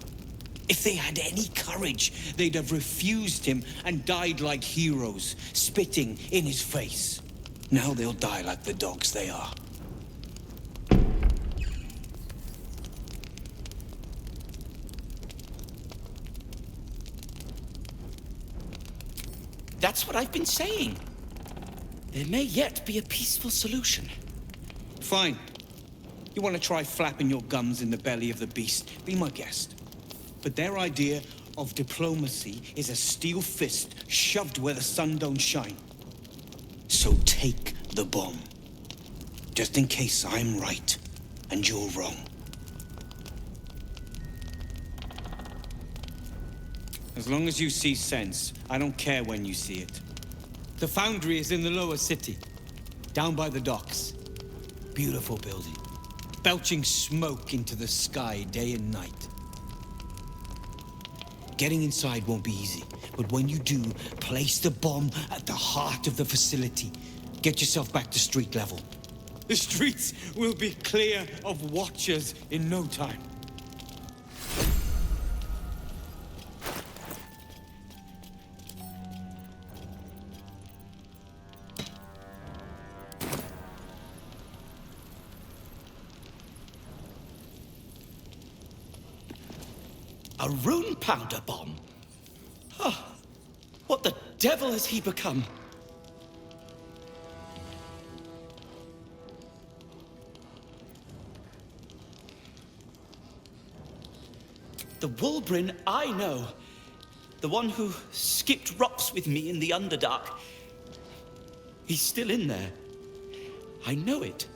If they had any courage, they'd have refused him and died like heroes, spitting in his face. Now they'll die like the dogs they are. That's what I've been saying. There may yet be a peaceful solution. Fine. You want to try flapping your gums in the belly of the beast? Be my guest. But their idea of diplomacy is a steel fist shoved where the sun don't shine. So take the bomb. Just in case I'm right. and you're wrong. As long as you see sense, I don't care when you see it. The foundry is in the lower city, down by the docks. Beautiful building, belching smoke into the sky day and night. Getting inside won't be easy, but when you do, place the bomb at the heart of the facility. Get yourself back to street level. The streets will be clear of watchers in no time. A rune powder bomb? Oh, what the devil has he become? The Wulbrin I know. The one who skipped rocks with me in the Underdark. He's still in there. I know it.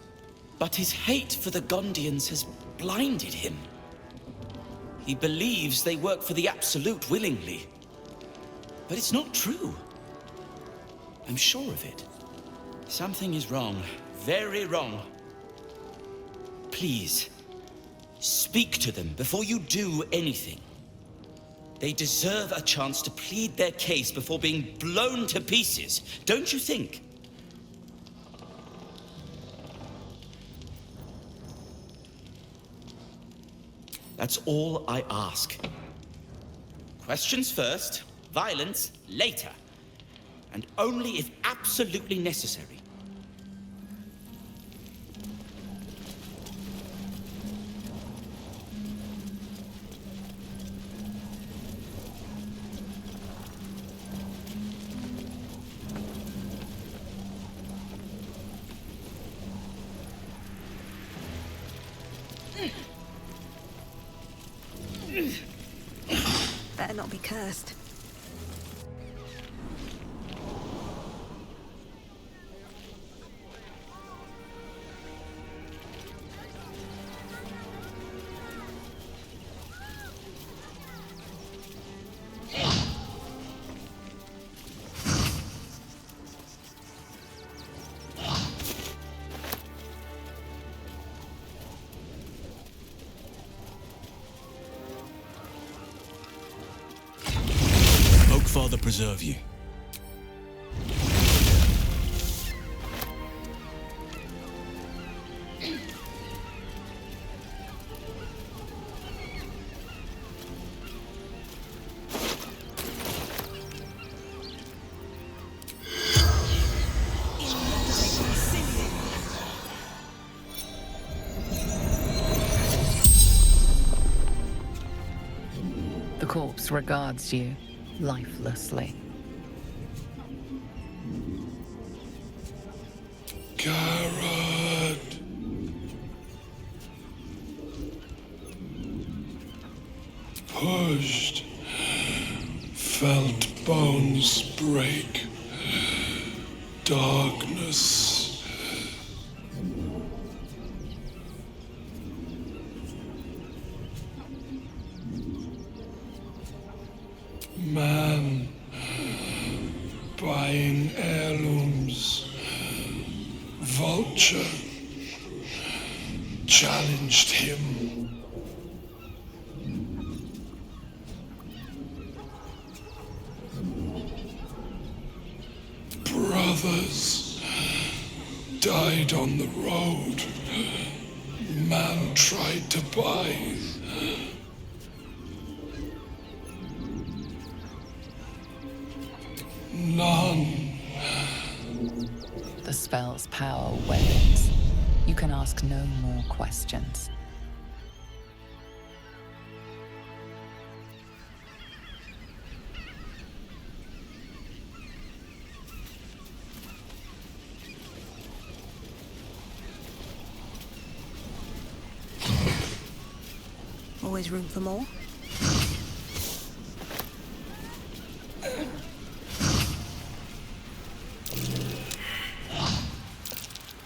But his hate for the Gondians has blinded him. He believes they work for the Absolute willingly. But it's not true. I'm sure of it. Something is wrong. Very wrong. Please, speak to them before you do anything. They deserve a chance to plead their case before being blown to pieces, don't you think? That's all I ask. Questions first, violence later. And only if absolutely necessary. Better not be cursed. Father preserve you. The corpse regards you lifelessly. Garrod! Pushed. Felt bones break. Darkness. Man buying heirlooms. Vulture challenged him. Brothers died on the road. Man tried to buy. None. The spell's power wanes. You can ask no more questions. Always room for more.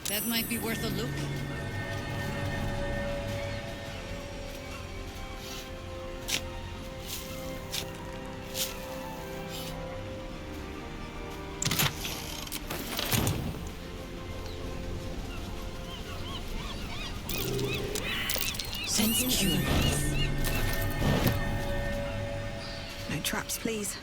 That might be worth a look. Sense curious. No traps, please.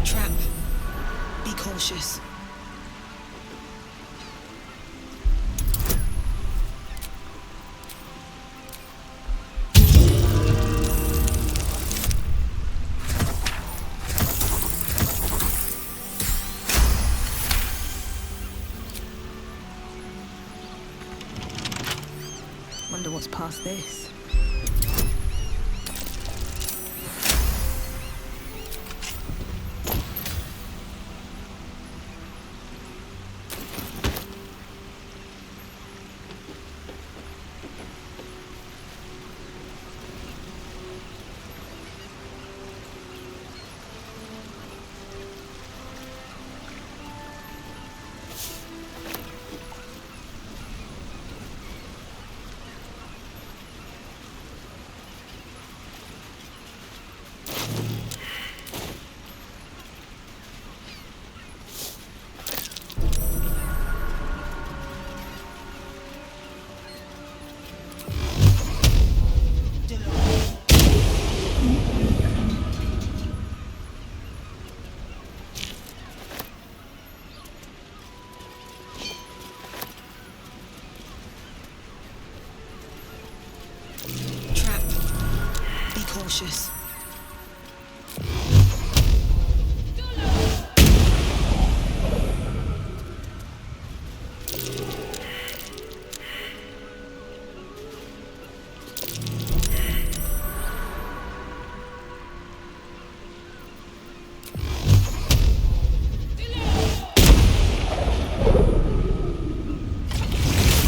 Trap. Be cautious. Wonder what's past this. Trap. Be cautious.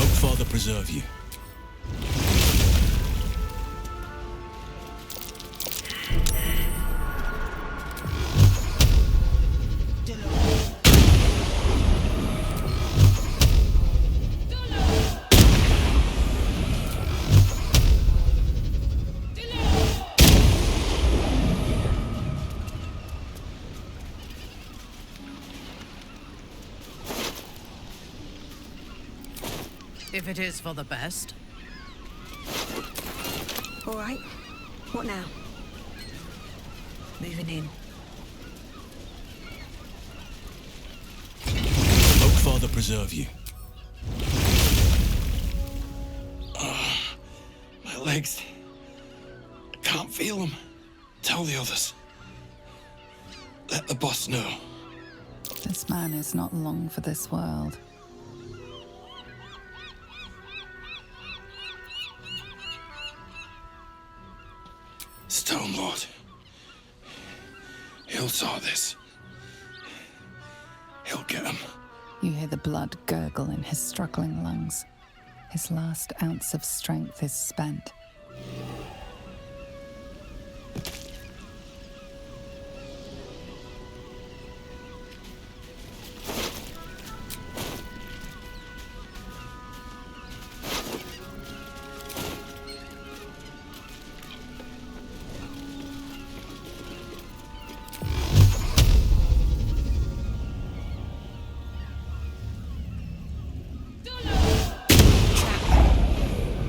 Oakfather preserve you. If it is for the best. All right. What now? Moving in. Oakfather preserve you. My legs. I can't feel them. Tell the others. Let the boss know. This man is not long for this world. Stone Lord. He'll saw this. He'll get him. You hear the blood gurgle in his struggling lungs. His last ounce of strength is spent.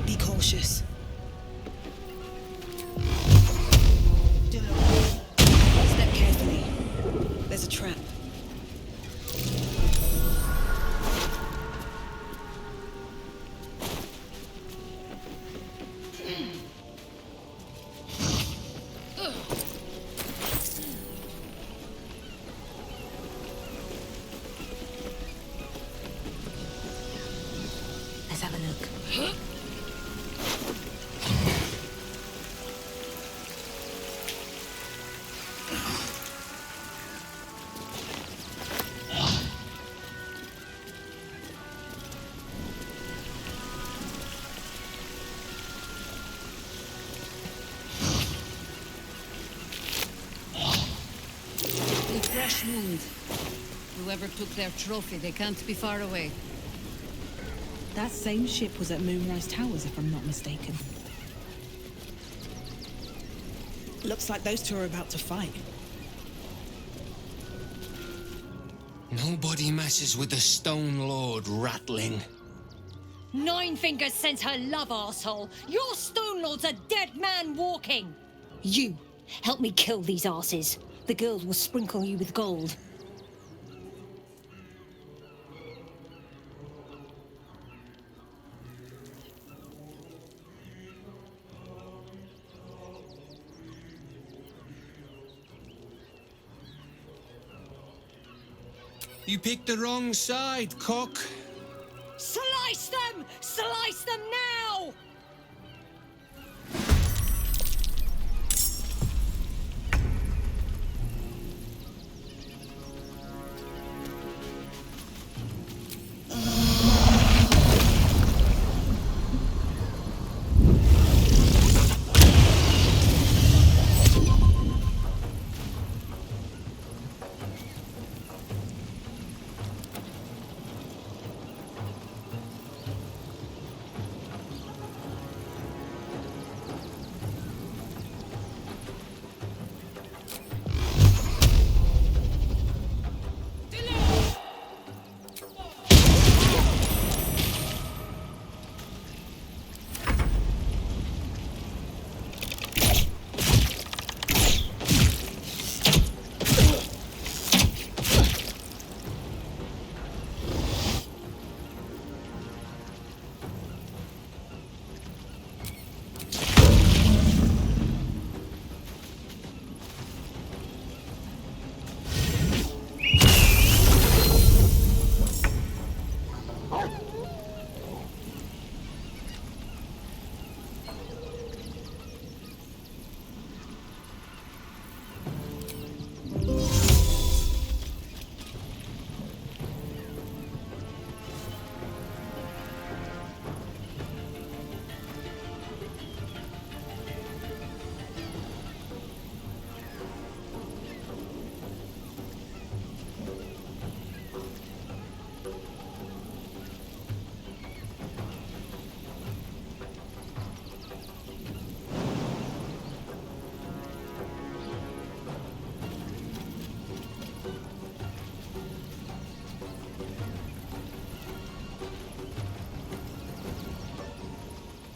Be cautious. Step carefully. There's a trap. Let's have a look. A fresh wound. Whoever took their trophy, they can't be far away. That same ship was at Moonrise Towers, if I'm not mistaken. Looks like those two are about to fight. Nobody messes with the Stone Lord, Ratling. Nine Fingers sends her love, arsehole. Your Stone Lord's a dead man walking. You, help me kill these arses. The girls will sprinkle you with gold. You picked the wrong side, cock. Slice them! Slice them now!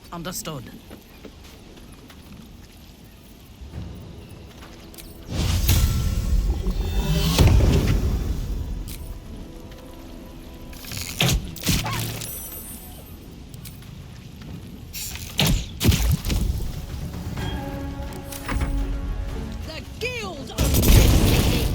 Understood. The guild owns this city.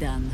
done.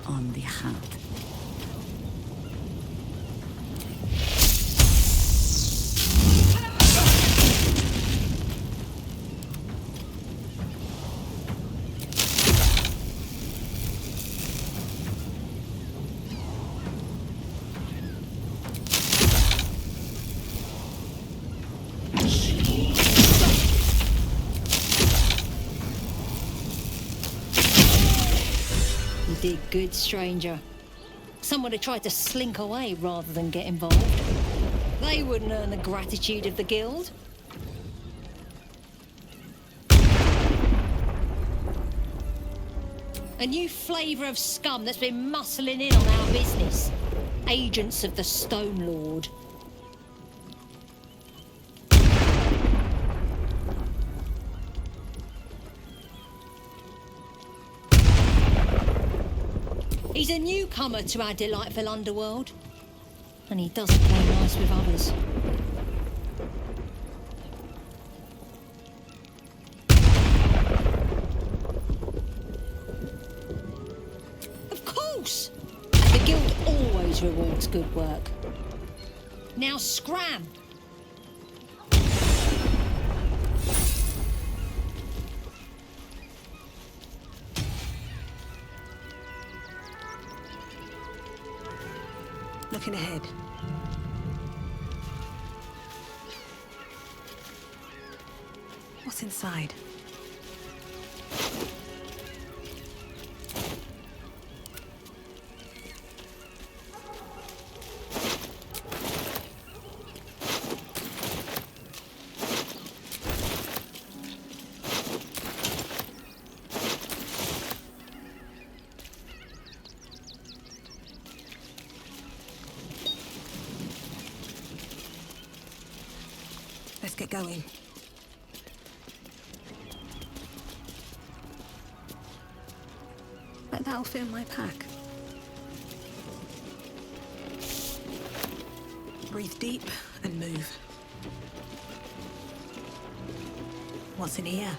On the hand. You did good, stranger. Someone had tried to slink away rather than get involved. They wouldn't earn the gratitude of the guild. A new flavour of scum that's been muscling in on our business. Agents of the Stone Lord. He's a newcomer to our delightful underworld, and he doesn't play nice with others. Of course! The guild always rewards good work. Now scram! Looking ahead. What's inside? Let's get going. But that'll fill my pack. Breathe deep and move. What's in here?